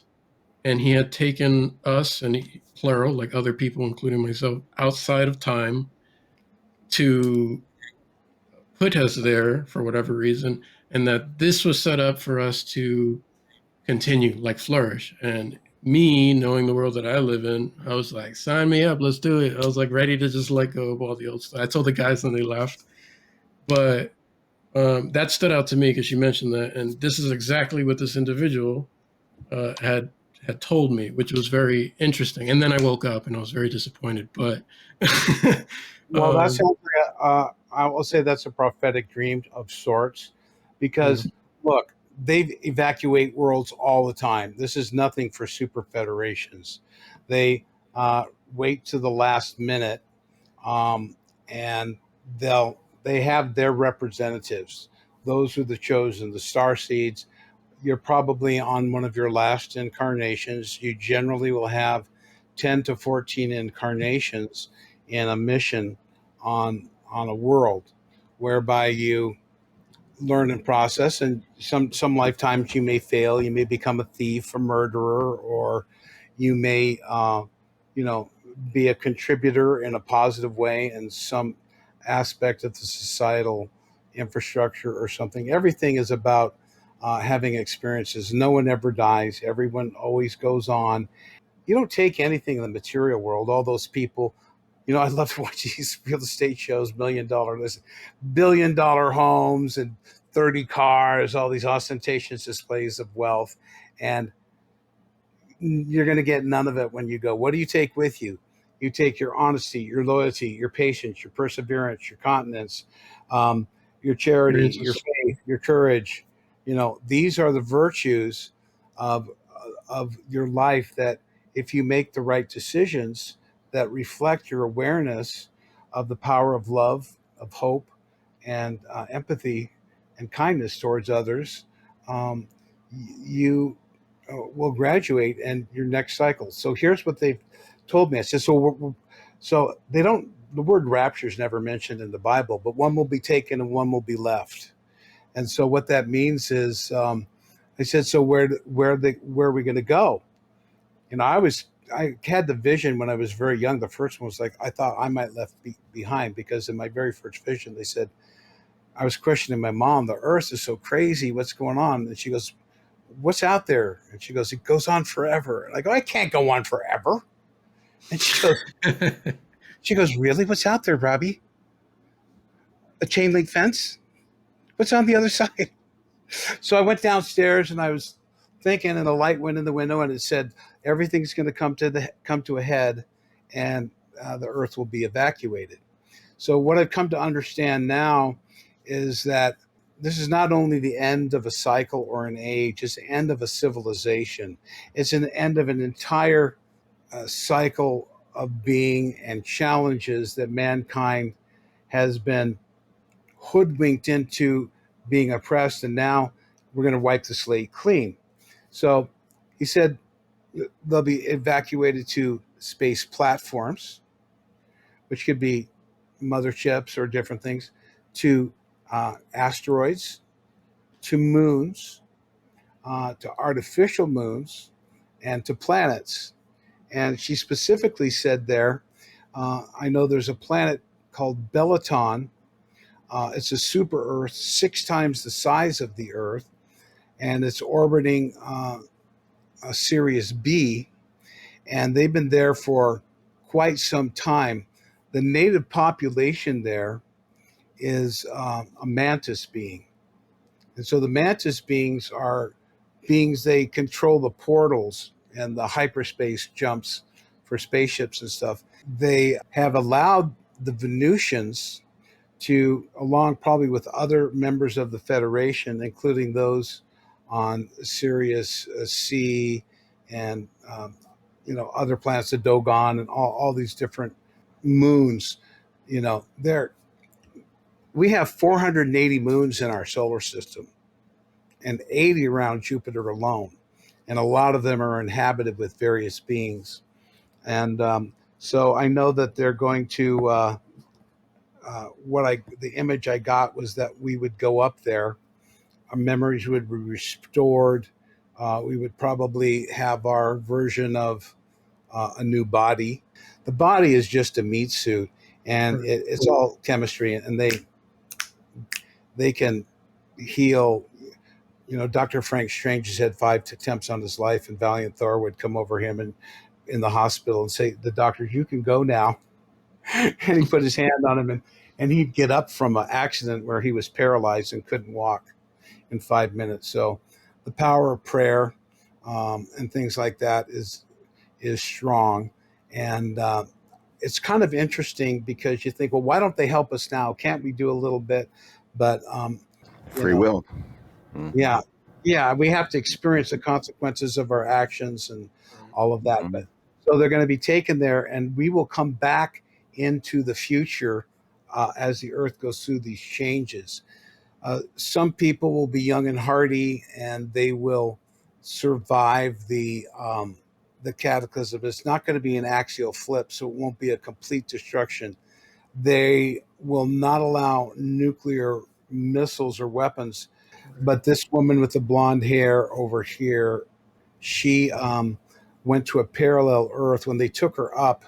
[SPEAKER 4] and he had taken us, and plural, like other people, including myself, outside of time to put us there for whatever reason, and that this was set up for us to continue, like flourish. And me, knowing the world that I live in, I was like, sign me up, let's do it. I was like ready to just let go of all the old stuff. I told the guys and they left. But that stood out to me because you mentioned that. And this is exactly what this individual had told me, which was very interesting. And then I woke up and I was very disappointed. But
[SPEAKER 1] Well, that sounds like I will say that's a prophetic dream of sorts, because look, they evacuate worlds all the time. This is nothing for super federations. They wait to the last minute, um, and they have their representatives. Those are the chosen, the star seeds. You're probably on one of your last incarnations. You generally will have 10 to 14 incarnations in a mission on a world, whereby you learn and process, and some lifetimes you may fail, you may become a thief, a murderer, or you may you know be a contributor in a positive way in some aspect of the societal infrastructure or something. Everything is about having experiences. No one ever dies, everyone always goes on. You don't take anything in the material world. All those people, I love to watch these real estate shows, $1 billion homes and 30 cars, all these ostentatious displays of wealth. And you're going to get none of it when you go. What do you take with you? You take your honesty, your loyalty, your patience, your perseverance, your continence, um, your charity, your faith, your courage. These are the virtues of your life, that if you make the right decisions that reflect your awareness of the power of love, of hope, and empathy and kindness towards others, um, you will graduate and your next cycle. So here's what they've told me. I said, so they don't. The word rapture is never mentioned in the Bible, but one will be taken and one will be left. And so what that means is, I said, so where are we going to go? I had the vision when I was very young. The first one was like, I thought I might left behind, because in my very first vision, they said, I was questioning my mom, the earth is so crazy, what's going on? And she goes, what's out there? And she goes, it goes on forever. And I go, I can't go on forever. And she goes, really? What's out there, Robbie? A chain link fence? What's on the other side? So I went downstairs and I was thinking, and a light went in the window and it said, everything's going to come to a head, and the earth will be evacuated. So what I've come to understand now is that this is not only the end of a cycle or an age, it's the end of a civilization. It's an end of an entire cycle of being and challenges that mankind has been hoodwinked into being oppressed, and now we're going to wipe the slate clean. So he said they'll be evacuated to space platforms, which could be motherships or different things, to asteroids, to moons, to artificial moons, and to planets. And she specifically said there, I know there's a planet called Bellaton. It's a super Earth, 6 times the size of the Earth, and it's orbiting a Sirius B, and they've been there for quite some time. The native population there is a mantis being. And so the mantis beings are beings, they control the portals and the hyperspace jumps for spaceships and stuff. They have allowed the Venusians to, along probably with other members of the Federation, including those on Sirius C and other planets, the Dogon and all these different moons. We have 480 moons in our solar system, and 80 around Jupiter alone, and a lot of them are inhabited with various beings. And so I know that they're going to. The image I got was that we would go up there, our memories would be restored, We would probably have our version of a new body. The body is just a meat suit, and it's all chemistry, and they can heal. Dr. Frank Strange has had 5 attempts on his life, and Valiant Thor would come over him and in the hospital and say, "The doctor, you can go now." And he put his hand on him, and he'd get up from an accident where he was paralyzed and couldn't walk in 5 minutes. So the power of prayer and things like that is strong. And it's kind of interesting because you think, well, why don't they help us now? Can't we do a little bit? But
[SPEAKER 3] Free will.
[SPEAKER 1] yeah, we have to experience the consequences of our actions and all of that. But so they're going to be taken there, and we will come back into the future as the Earth goes through these changes. Some people will be young and hearty, and they will survive the cataclysm. It's not going to be an axial flip, so it won't be a complete destruction. They will not allow nuclear missiles or weapons. But this woman with the blonde hair over here, she went to a parallel Earth. When they took her up,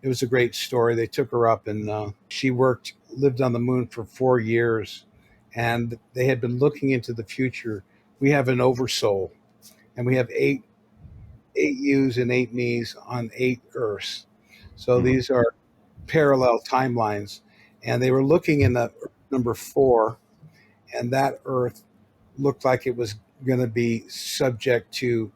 [SPEAKER 1] it was a great story. They took her up, and she lived on the moon for 4 years, and they had been looking into the future. We have an oversoul, and we have eight yous and 8 me's on 8 Earths. So these are parallel timelines, and they were looking in the Earth number 4, and that Earth looked like it was going to be subject to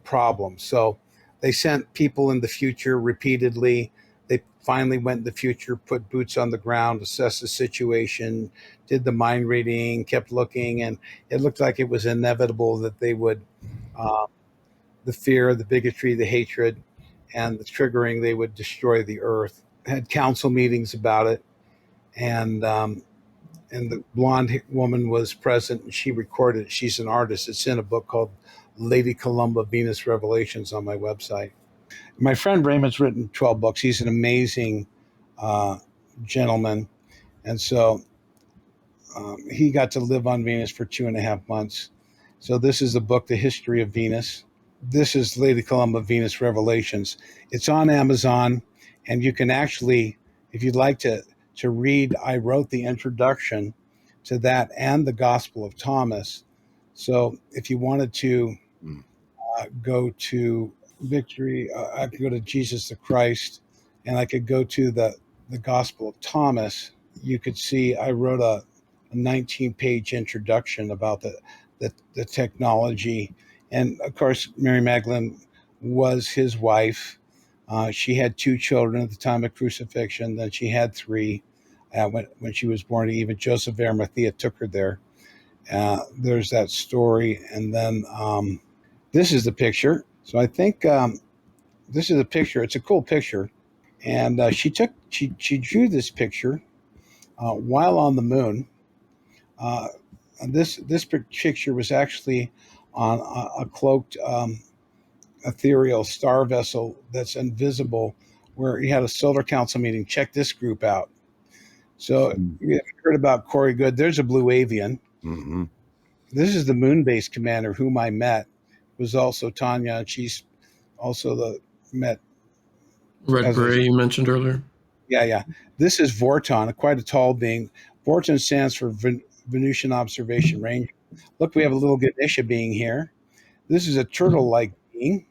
[SPEAKER 1] problems. So they sent people in the future repeatedly. They finally went in the future, put boots on the ground, assessed the situation, did the mind reading, kept looking, and it looked like it was inevitable that they would the fear, the bigotry, the hatred, and the triggering, they would destroy the Earth. Had council meetings about it, and the blonde woman was present, and she recorded it. She's an artist. It's in a book called Lady Columba, Venus Revelations on my website. My friend Raymond's written 12 books. He's an amazing gentleman. And so he got to live on Venus for 2.5 months. So this is the book, The History of Venus. This is Lady Columba, Venus Revelations. It's on Amazon, and you can actually, if you'd like to read, I wrote the introduction to that and the Gospel of Thomas. So if you wanted to go to Victory, I could go to Jesus the Christ, and I could go to the Gospel of Thomas. You could see I wrote a 19-page introduction about the technology. And of course, Mary Magdalene was his wife. She had 2 children at the time of crucifixion. Then she had 3 when she was born. Even Joseph of Arimathea took her there. There's that story. And then this is the picture. So I think this is a picture. It's a cool picture. And she drew this picture while on the moon. This picture was actually on a cloaked ethereal star vessel that's invisible, where he had a solar council meeting. Check this group out. So you heard about Corey Good. There's a blue avian.
[SPEAKER 3] Mm-hmm.
[SPEAKER 1] This is the moon base commander whom I met. Was also Tanya, and she's also met
[SPEAKER 4] Red Beret you mentioned earlier.
[SPEAKER 1] Yeah. This is Vorton, quite a tall being. Vorton stands for Venusian Observation Range. Look, we have a little Ganesha being here. This is a turtle-like being,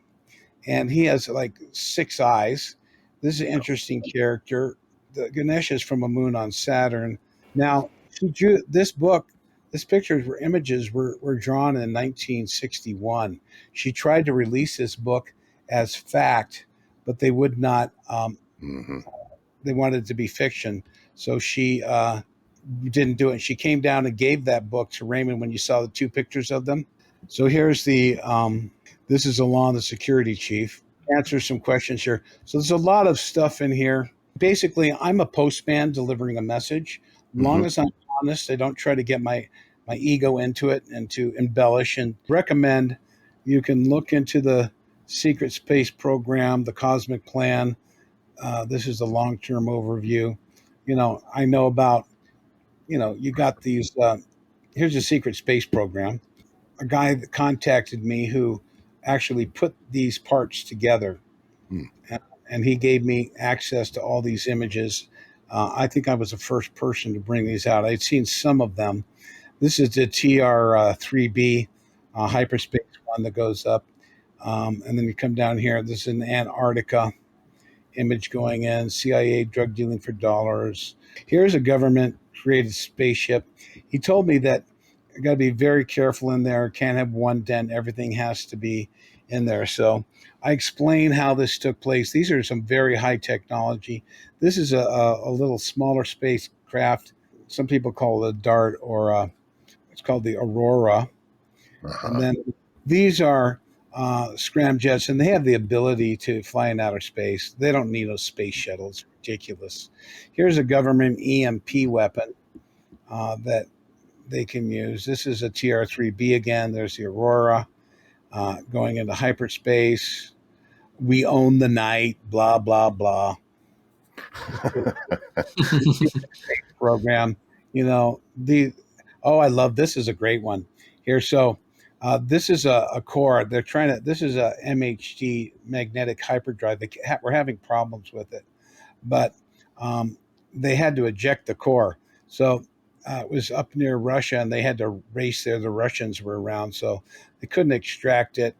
[SPEAKER 1] and he has like 6 eyes. This is an interesting character. The Ganesha is from a moon on Saturn. Now, she drew this book. This pictures were images were drawn in 1961. She tried to release this book as fact, but they would not. They wanted it to be fiction, so she didn't do it. She came down and gave that book to Raymond when you saw the 2 pictures of them. So here's this is Alon, the security chief. Answer some questions here. So there's a lot of stuff in here. Basically, I'm a postman delivering a message. As long as I'm honest, I don't try to get my ego into it and to embellish, and recommend you can look into the secret space program, the cosmic plan. This is the long-term overview. I know about, you got these, here's a secret space program. a guy that contacted me who actually put these parts together.
[SPEAKER 3] Hmm.
[SPEAKER 1] And he gave me access to all these images. I think I was the first person to bring these out. I'd seen some of them. This is the TR3B hyperspace one that goes up. And then you come down here. This is an Antarctica image going in, CIA drug dealing for dollars. Here's a government created spaceship. He told me that I got to be very careful in there. Can't have one dent. Everything has to be in there. So I explain how this took place. These are some very high technology. This is a little smaller spacecraft. Some people call it a DART, or it's called the Aurora.
[SPEAKER 3] Uh-huh.
[SPEAKER 1] And then these are scramjets, and they have the ability to fly in outer space. They don't need a space shuttle. It's ridiculous. Here's a government EMP weapon that they can use. This is a TR3B again. There's the Aurora going into hyperspace. We own the night, blah, blah, blah. Program. I love this is a great one here. So this is a core. They're trying to, this is a MHD magnetic hyperdrive. We're having problems with it, but they had to eject the core. So it was up near Russia, and they had to race there. The Russians were around, so they couldn't extract it.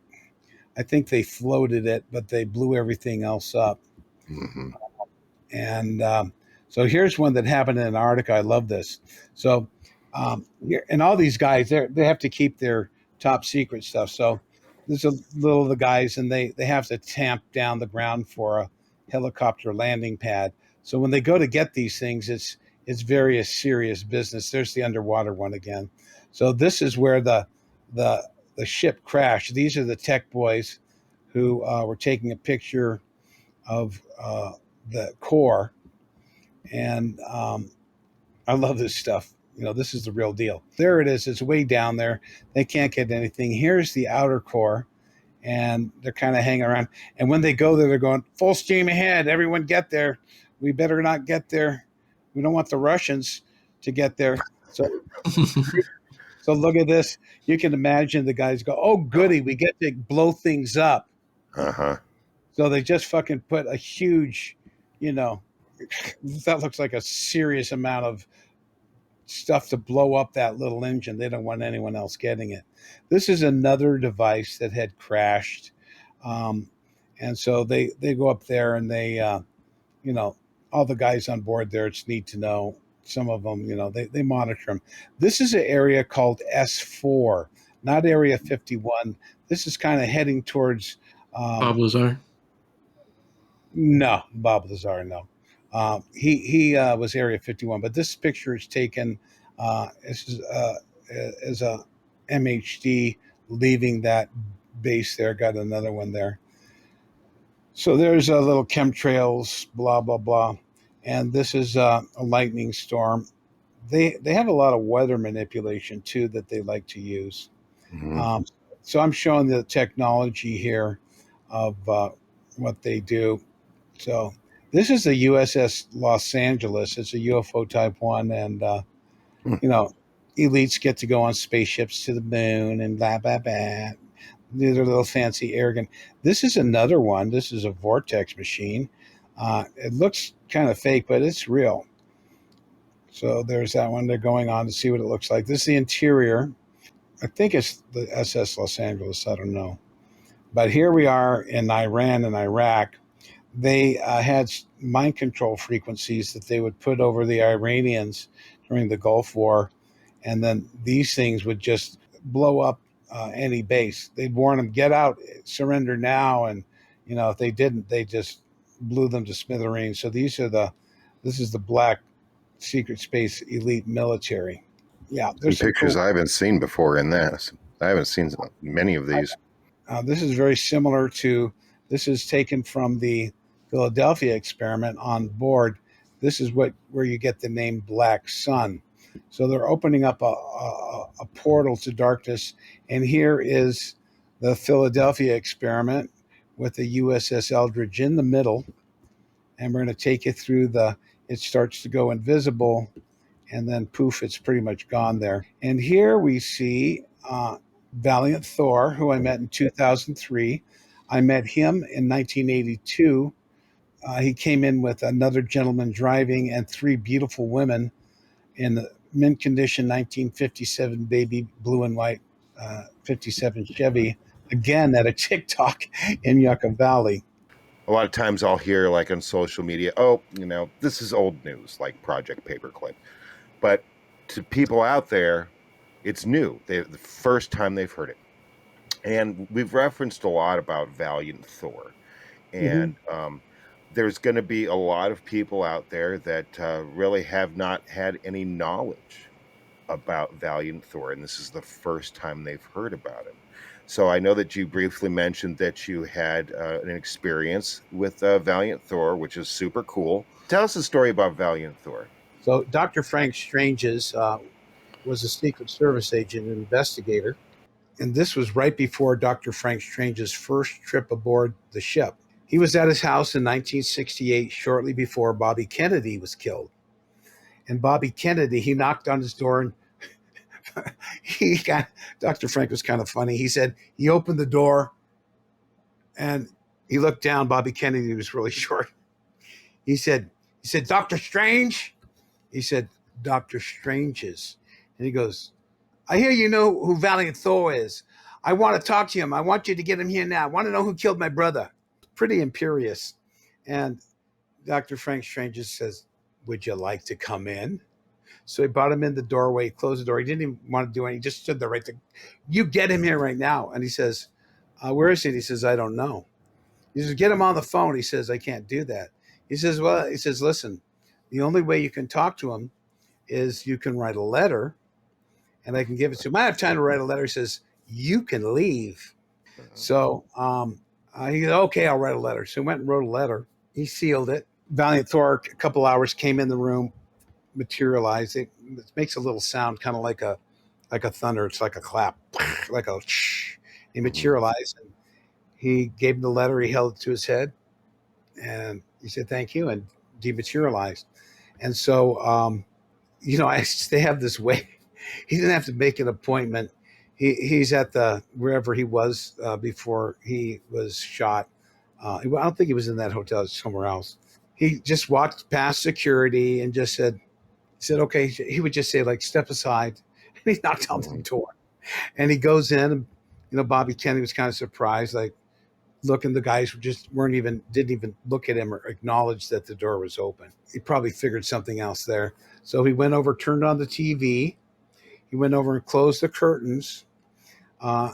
[SPEAKER 1] I think they floated it, but they blew everything else up.
[SPEAKER 3] Mm-hmm.
[SPEAKER 1] And so here's one that happened in Antarctica. I love this. So, and all these guys, they have to keep their top secret stuff. So there's a little of the guys, and they have to tamp down the ground for a helicopter landing pad. So when they go to get these things, it's very serious business. There's the underwater one again. So this is where the ship crashed. These are the tech boys who were taking a picture of the core. And I love this stuff. This is the real deal. There it is. It's way down there. They can't get anything. Here's the outer core, and they're kind of hanging around. And when they go there, they're going full steam ahead. Everyone get there. We better not get there. We don't want the Russians to get there. So look at this. You can imagine the guys go, oh, goody, we get to blow things up.
[SPEAKER 3] Uh-huh.
[SPEAKER 1] So they just fucking put a huge, that looks like a serious amount of stuff to blow up that little engine. They don't want anyone else getting it. This is another device that had crashed. And so they go up there, and they, all the guys on board there, it's neat to know. Some of them, they monitor them. This is an area called S4, not Area 51. This is kind of heading towards
[SPEAKER 4] Bob Lazar.
[SPEAKER 1] No, Bob Lazar, no. He was Area 51, but this picture is taken as a MHD leaving that base there. Got another one there. So there's a little chemtrails, blah, blah, blah. And this is a lightning storm. They have a lot of weather manipulation, too, that they like to use.
[SPEAKER 3] Mm-hmm.
[SPEAKER 1] So I'm showing the technology here of what they do. So this is the USS Los Angeles. It's a UFO type one. And, elites get to go on spaceships to the moon and blah, blah, blah. These are little fancy arrogant. This is another one. This is a vortex machine. It looks kind of fake, but it's real. So there's that one. They're going on to see what it looks like. This is the interior. I think it's the SS Los Angeles. I don't know. But here we are in Iran and Iraq. They had mind control frequencies that they would put over the Iranians during the Gulf War. And then these things would just blow up any base. They'd warn them, get out, surrender now. And, if they didn't, they just blew them to smithereens. So this is the black secret space elite military. Yeah. There's
[SPEAKER 3] some pictures I haven't seen before in this. I haven't seen many of these.
[SPEAKER 1] This is very similar to, this is taken from the Philadelphia experiment on board. This is where you get the name Black Sun. So they're opening up a portal to darkness. And here is the Philadelphia experiment with the USS Eldridge in the middle. And we're going to take you through it starts to go invisible, and then poof, it's pretty much gone there. And here we see Valiant Thor, who I met in 2003. I met him in 1982. He came in with another gentleman driving and three beautiful women in the mint condition 1957 baby blue and white 57 Chevy, again at a TikTok in Yucca Valley.
[SPEAKER 3] A lot of times I'll hear like on social media, oh, this is old news, like Project Paperclip. But to people out there, it's new. The first time they've heard it. And we've referenced a lot about Valiant Thor. And there's going to be a lot of people out there that really have not had any knowledge about Valiant Thor. And this is the first time they've heard about him. So I know that you briefly mentioned that you had an experience with Valiant Thor, which is super cool. Tell us a story about Valiant Thor.
[SPEAKER 1] So Dr. Frank Strange's was a Secret Service agent and investigator. And this was right before Dr. Frank Strange's first trip aboard the ship. He was at his house in 1968, shortly before Bobby Kennedy was killed. And Bobby Kennedy, he knocked on his door and Dr. Frank was kind of funny. He said he opened the door and he looked down. Bobby Kennedy was really short. He said, Dr. Strange? He said, Dr. Strange's. And he goes, I hear you know who Valiant Thor is. I want to talk to him. I want you to get him here now. I want to know who killed my brother. Pretty imperious. And Dr. Frank Strange says, would you like to come in? So he brought him in the doorway, closed the door. He didn't even want to do anything. He just stood there right there. You get him here right now. And he says, where is he? He says, I don't know. He says, get him on the phone. He says, I can't do that. He says, listen, the only way you can talk to him is you can write a letter and I can give it to him. I have time to write a letter. He says, you can leave. So he said, okay, I'll write a letter. So he went and wrote a letter. He sealed it. Valiant Thor, a couple hours, came in the room, materialized. It makes a little sound, kind of like a thunder. It's like a clap, like a shh. He materialized. And he gave him the letter. He held it to his head, and he said, thank you, and dematerialized. And so, they have this way. He didn't have to make an appointment. He's at the wherever he was before he was shot. I don't think he was in that hotel. It's somewhere else. He just walked past security and just said, okay. He would just say, like, step aside. And he knocked on the door. And he goes in. And, Bobby Kennedy was kind of surprised, like, looking. The guys didn't even look at him or acknowledge that the door was open. He probably figured something else there. So he went over, turned on the TV. He went over and closed the curtains. I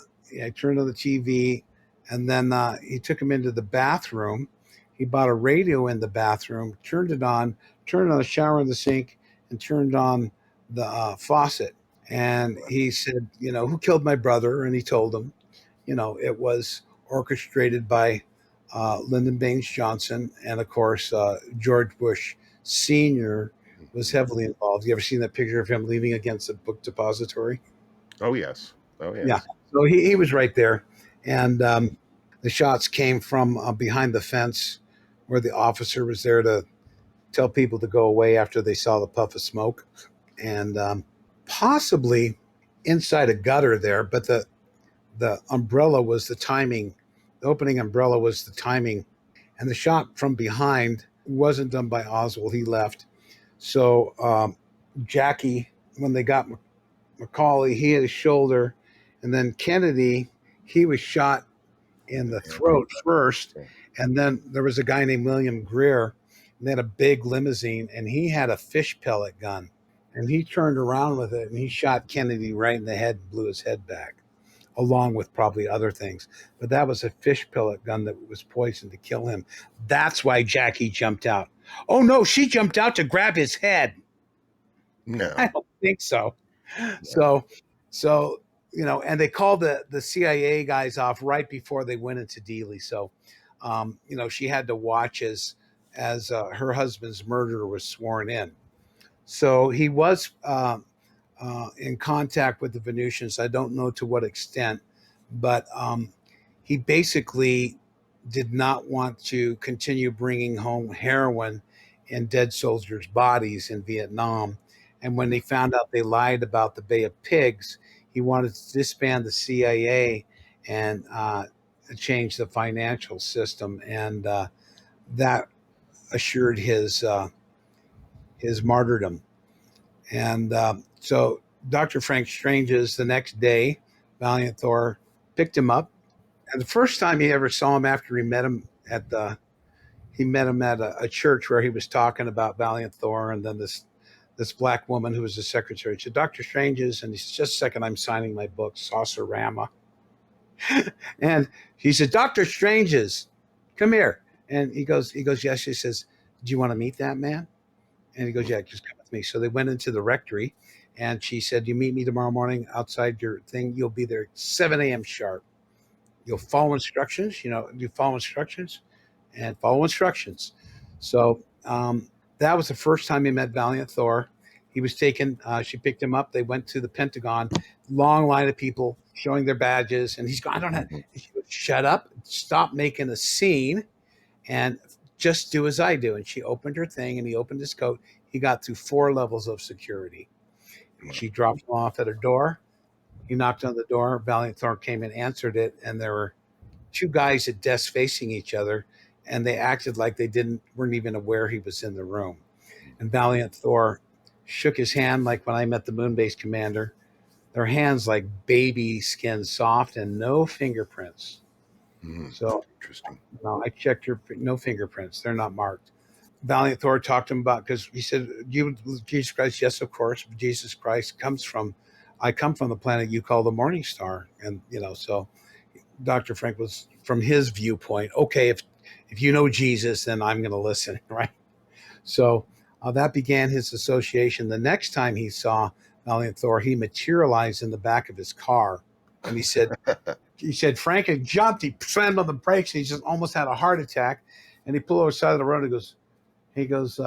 [SPEAKER 1] turned on the TV, and then he took him into the bathroom. He bought a radio in the bathroom, turned on the shower and the sink, and turned on the faucet. And he said, who killed my brother? And he told him, it was orchestrated by Lyndon Baines Johnson. And of course, George Bush Sr. was heavily involved. You ever seen that picture of him leaning against a book depository?
[SPEAKER 3] Oh, yes.
[SPEAKER 1] Yeah. So he was right there. And the shots came from behind the fence where the officer was there to tell people to go away after they saw the puff of smoke. And possibly inside a gutter there, but the umbrella was the timing. The opening umbrella was the timing. And the shot from behind wasn't done by Oswald. He left. So Jackie, when they got Macaulay, he hit his shoulder. And then Kennedy, he was shot in the throat first. And then there was a guy named William Greer, and they had a big limousine, and he had a fish pellet gun. And he turned around with it, and he shot Kennedy right in the head and blew his head back, along with probably other things. But that was a fish pellet gun that was poisoned to kill him. That's why Jackie jumped out. Oh, no, she jumped out to grab his head.
[SPEAKER 3] No.
[SPEAKER 1] I don't think so. So and they called the CIA guys off right before they went into Dealey. So, she had to watch as her husband's murderer was sworn in. So he was in contact with the Venusians. I don't know to what extent, but he basically did not want to continue bringing home heroin in dead soldiers' bodies in Vietnam. And when they found out they lied about the Bay of Pigs, he wanted to disband the CIA and change the financial system, and that assured his martyrdom. And so Dr. Frank Strange's the next day, Valiant Thor picked him up. And the first time he ever saw him after he met him at a church where he was talking about Valiant Thor, and then this black woman who was the secretary said, Dr. Strange's, and he said, just a second, I'm signing my book, Saucerama. And he said, Dr. Strange's, come here. And he goes, yes. She says, do you want to meet that man? And he goes, yeah, just come with me. So they went into the rectory, and she said, you meet me tomorrow morning outside your thing. You'll be there 7 a.m. sharp. You'll follow instructions. You follow instructions and follow instructions. So that was the first time he met Valiant Thor. He was taken, she picked him up. They went to the Pentagon, long line of people showing their badges. And he's going, I don't have, she goes, shut up, stop making a scene, and just do as I do. And she opened her thing, and he opened his coat. He got through 4 levels of security. She dropped him off at her door. He knocked on the door. Valiant Thor came and answered it. And there were 2 guys at desks facing each other, and they acted like they weren't even aware he was in the room. And Valiant Thor shook his hand like when I met the moon base commander. Their hands like baby skin, soft, and no fingerprints. So
[SPEAKER 3] Interesting.
[SPEAKER 1] I checked no fingerprints. They're not marked. Valiant Thor talked to him about, because he said, you, Jesus Christ, yes, of course. Jesus Christ I come from the planet you call the Morning Star. And, so Dr. Frank was, from his viewpoint, okay, if you know Jesus, then I'm going to listen, right? So that began his association. The next time he saw Valiant Thor, he materialized in the back of his car, and he said Frank had jumped, he slammed on the brakes, and he just almost had a heart attack, and he pulled over the side of the road. He goes,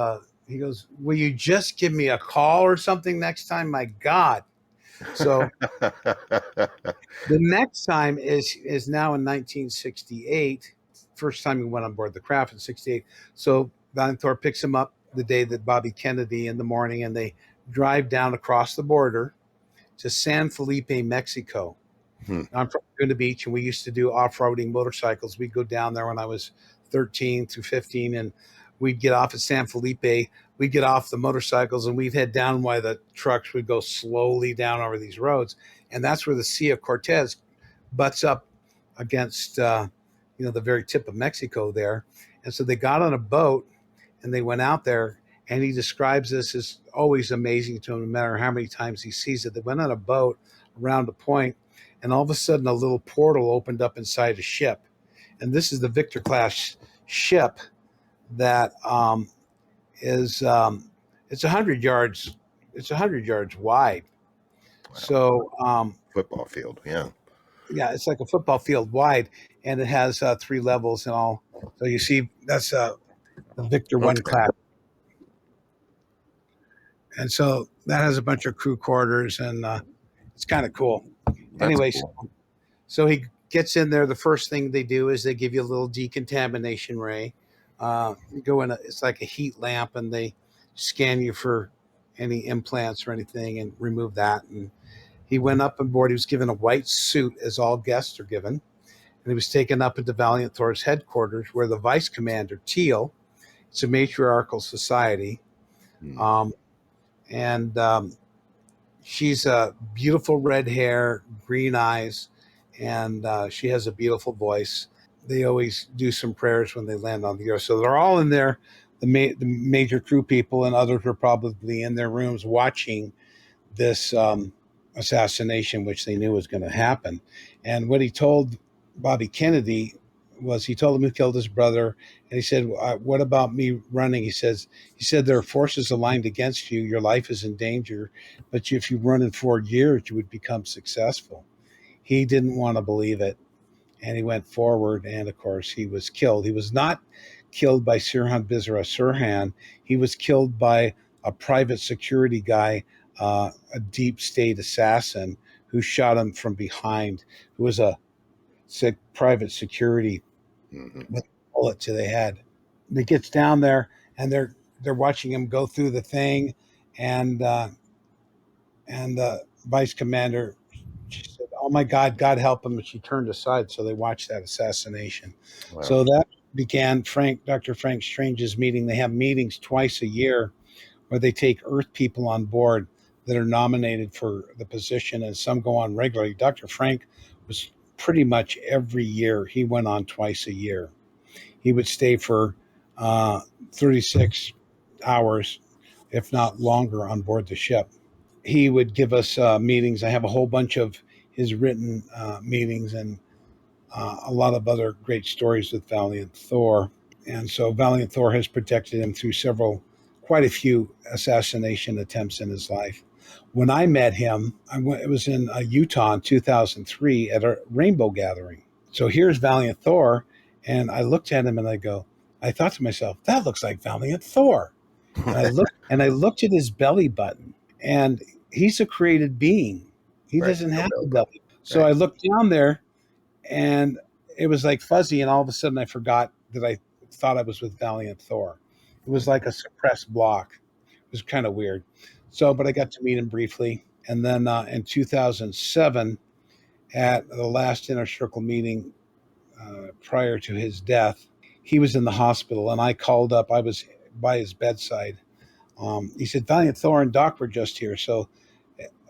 [SPEAKER 1] will you just give me a call or something next time? My God. So the next time is now in 1968. First time he went on board the craft in 68. So Valiant Thor picks him up the day that Bobby Kennedy in the morning, and they drive down across the border to San Felipe, Mexico. I'm from Laguna Beach, and we used to do off-roading motorcycles. We'd go down there when I was 13 through 15, and we'd get off at San Felipe. We'd get off the motorcycles, and we'd head down while the trucks would go slowly down over these roads. And that's where the Sea of Cortez butts up against, the very tip of Mexico there. And so they got on a boat, and they went out there, and he describes this as always amazing to him, no matter how many times he sees it. They went on a boat around a point, and all of a sudden a little portal opened up inside a ship. And this is the Victor class ship that is it's 100 yards. It's 100 yards wide. Wow. So
[SPEAKER 3] football field, yeah,
[SPEAKER 1] it's like a football field wide, and it has 3 levels and all. So you see, that's the Victor 1 class, and so that has a bunch of crew quarters, and it's kind of cool. Anyway, cool. So he gets in there. The first thing they do is they give you a little decontamination ray. You go in, it's like a heat lamp, and they scan you for any implants or anything and remove that. And he went up on board. He was given a white suit, as all guests are given. And he was taken up into Valiant Thor's headquarters, where the vice commander, Teal, it's a matriarchal society. She's a beautiful red hair, green eyes, and she has a beautiful voice. They always do some prayers when they land on the earth. So they're all in there, the major crew people, and others were probably in their rooms watching this assassination, which they knew was going to happen. And what he told Bobby Kennedy was, he told him he killed his brother, and he said, what about me running? He said there are forces aligned against you. Your life is in danger, but if you run in 4 years, you would become successful. He didn't want to believe it, and he went forward, and of course he was killed. He was not killed by Sirhan Bizarra Sirhan. He was killed by a private security guy, a deep state assassin who shot him from behind, who was a private security with a bullet to the head. He gets down there, and they're watching him go through the thing, and the vice commander oh my God, God help him. And she turned aside. So they watched that assassination.
[SPEAKER 3] Wow.
[SPEAKER 1] So that began Dr. Frank Strange's meeting. They have meetings twice a year where they take Earth people on board that are nominated for the position, and some go on regularly. Dr. Frank was pretty much every year. He went on twice a year. He would stay for 36 hours, if not longer, on board the ship. He would give us meetings. I have a whole bunch of his written meetings and a lot of other great stories with Valiant Thor. And so Valiant Thor has protected him through quite a few assassination attempts in his life. When I met him, it was in Utah in 2003 at a rainbow gathering. So here's Valiant Thor. And I looked at him and I thought to myself, that looks like Valiant Thor. And I looked at his belly button, and he's a created being. He
[SPEAKER 3] Right.
[SPEAKER 1] doesn't have
[SPEAKER 3] No
[SPEAKER 1] a
[SPEAKER 3] belly.
[SPEAKER 1] belly. So
[SPEAKER 3] Right.
[SPEAKER 1] I looked down there, and it was like fuzzy, and all of a sudden I forgot that I thought I was with Valiant Thor. It was like a suppressed block. It was kind of weird. So, but I got to meet him briefly. And then in 2007, at the last Inner Circle meeting prior to his death, he was in the hospital, and I called up. I was by his bedside. He said, Valiant Thor and Doc were just here. So,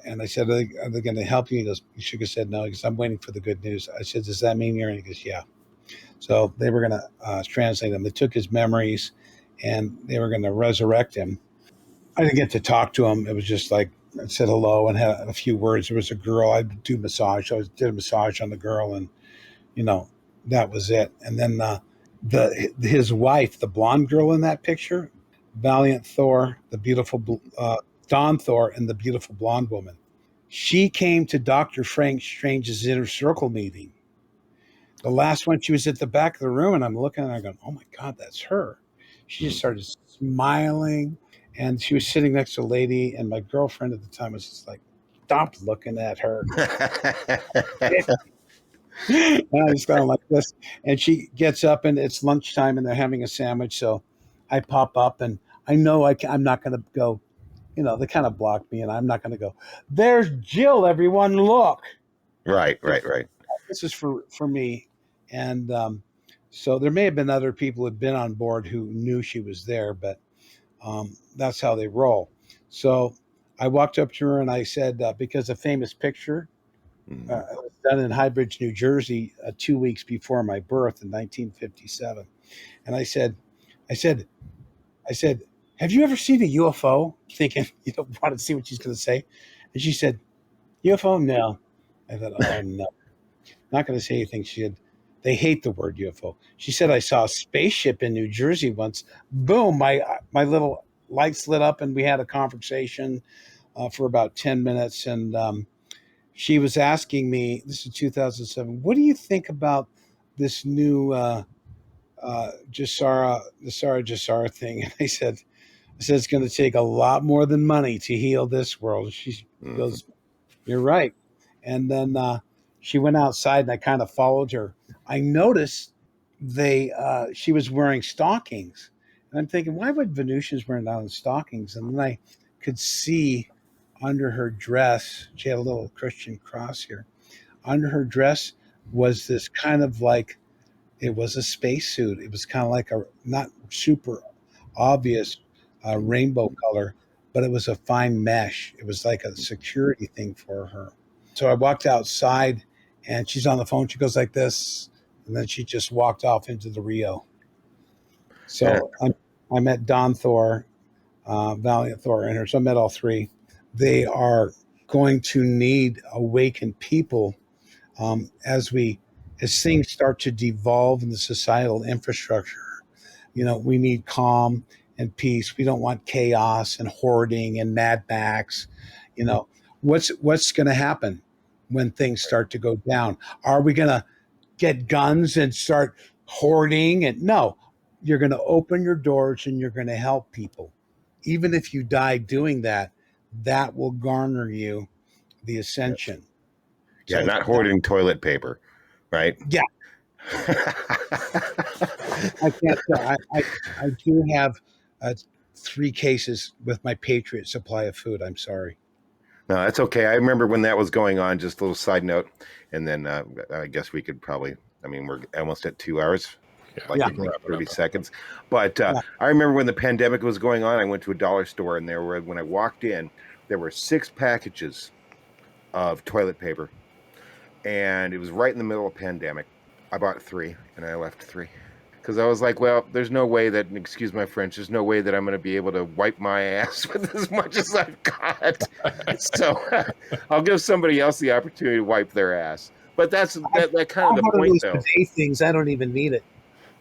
[SPEAKER 1] and I said, are they going to help you? He shook his head, no. He goes, I'm waiting for the good news. I said, does that mean you're in? He goes, yeah. So they were going to translate him. They took his memories and they were going to resurrect him. I didn't get to talk to him. It was just like I said hello and had a few words. There was a girl. I do massage. So I did a massage on the girl, and that was it. And then his wife, the blonde girl in that picture, Valiant Thor, the beautiful Dawn Thor, and the beautiful blonde woman. She came to Dr. Frank Strange's Inner Circle meeting. The last one, she was at the back of the room, and I'm looking at her going, oh my God, that's her. She just started smiling, and she was sitting next to a lady, and my girlfriend at the time was just like, stop looking at her. And I was kind of like this. And she gets up, and it's lunchtime, and they're having a sandwich. So I pop up, and I know I'm not going to go. They kind of blocked me, and I'm not going to go, there's Jill, everyone, look.
[SPEAKER 3] Right.
[SPEAKER 1] This is for me. And so there may have been other people who had been on board who knew she was there, but that's how they roll. So I walked up to her, and I said, because a famous picture it was done in High Bridge, New Jersey, 2 weeks before my birth in 1957. And I said, have you ever seen a UFO? Thinking, want to see what she's going to say. And she said, UFO? No. I thought, oh, no. Not going to say anything. She said, they hate the word UFO. She said, I saw a spaceship in New Jersey once. Boom, my little lights lit up, and we had a conversation for about 10 minutes. And she was asking me, this is 2007, what do you think about this new Jasara thing? And I said, it's going to take a lot more than money to heal this world. She goes, you're right. And then she went outside, and I kind of followed her. I noticed she was wearing stockings. And I'm thinking, why would Venusians wear down stockings? And then I could see under her dress, she had a little Christian cross here. Under her dress was this kind of like, it was a spacesuit. It was kind of like a not super obvious rainbow color, but it was a fine mesh. It was like a security thing for her. So I walked outside, and she's on the phone. She goes like this, and then she just walked off into the Rio. So I met Dawn Thor, Valiant Thor, and her. So I met all three. They are going to need awakened people as things start to devolve in the societal infrastructure. We need calm and peace. We don't want chaos and hoarding and Mad Max. What's going to happen when things start to go down? Are we going to get guns and start hoarding? And no, you're going to open your doors and you're going to help people. Even if you die doing that, that will garner you the ascension.
[SPEAKER 3] Yeah,
[SPEAKER 1] So
[SPEAKER 3] not hoarding toilet paper, right?
[SPEAKER 1] Yeah. I can't. I do have 3 cases with my Patriot supply of food. I'm sorry.
[SPEAKER 3] No, that's okay. I remember when that was going on. Just a little side note, and then I guess we could probably. I mean, we're almost at 2 hours.
[SPEAKER 2] Yeah,
[SPEAKER 3] Like
[SPEAKER 2] we can wrap it
[SPEAKER 3] 30
[SPEAKER 2] up.
[SPEAKER 3] seconds. But
[SPEAKER 1] Yeah.
[SPEAKER 3] I remember when the pandemic was going on, I went to a dollar store, and when I walked in, there were 6 packages of toilet paper, and it was right in the middle of pandemic. I bought 3, and I left 3 because I was like, well, there's no way that, excuse my French, there's no way that I'm going to be able to wipe my ass with as much as I've got. So I'll give somebody else the opportunity to wipe their ass. But that's that kind of the
[SPEAKER 1] One of
[SPEAKER 3] point,
[SPEAKER 1] those
[SPEAKER 3] though.
[SPEAKER 1] bidet things, I don't even need it.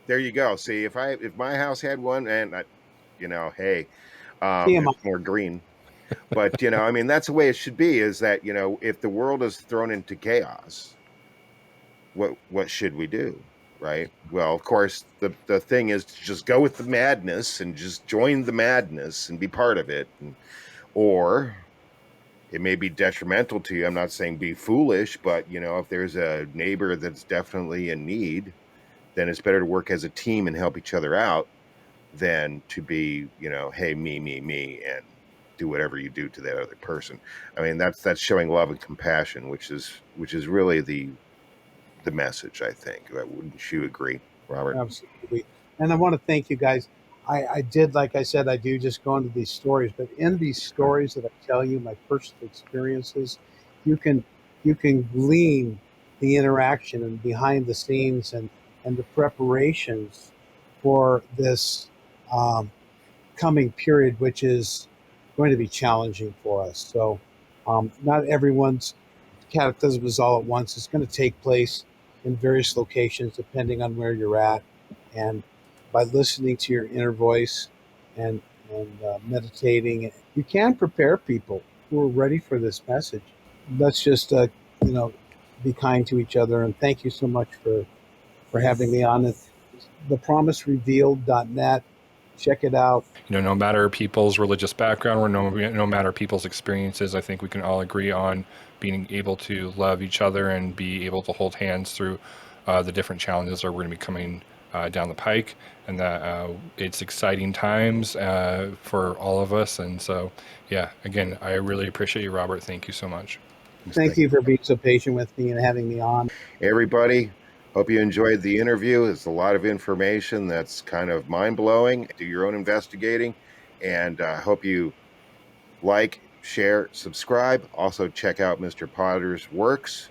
[SPEAKER 3] There you go. See, if my house had one, and hey,
[SPEAKER 1] TMI.
[SPEAKER 3] it's more green. But I mean, that's the way it should be. Is that if the world is thrown into chaos, what should we do, right? Well, of course, the thing is to just go with the madness and just join the madness and be part of it, or it may be detrimental to you. I'm not saying be foolish, but if there's a neighbor that's definitely in need, then it's better to work as a team and help each other out than to be, hey, me, and do whatever you do to that other person. I mean, that's showing love and compassion, which is really the message, I think. Wouldn't you agree, Robert?
[SPEAKER 1] Absolutely. And I want to thank you guys. I did, like I said, I do just go into these stories, but in these stories that I tell you, my personal experiences, you can glean the interaction and behind the scenes and the preparations for this coming period, which is going to be challenging for us. So not everyone's cataclysm is all at once. It's going to take place in various locations depending on where you're at, and by listening to your inner voice and meditating, you can prepare people who are ready for this message. Let's just be kind to each other, and thank you so much for having me on it. thepromiserevealed.net. Check it out.
[SPEAKER 2] No matter people's religious background or no matter people's experiences, I think we can all agree on being able to love each other and be able to hold hands through the different challenges that are going to be coming down the pike, and that it's exciting times for all of us. And so, yeah, again, I really appreciate you, Robert. Thank you so much.
[SPEAKER 1] Thank you for being so patient with me and having me on.
[SPEAKER 3] Everybody, hope you enjoyed the interview. It's a lot of information that's kind of mind-blowing. Do your own investigating, and I hope you like, share, subscribe. Also, check out Mr. Potter's works,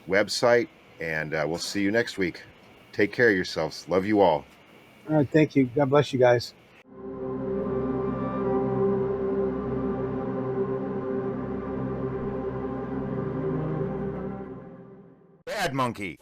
[SPEAKER 3] website, and we'll see you next week. Take care of yourselves. Love you all.
[SPEAKER 1] All right. Thank you. God bless you guys.
[SPEAKER 3] Bad monkey.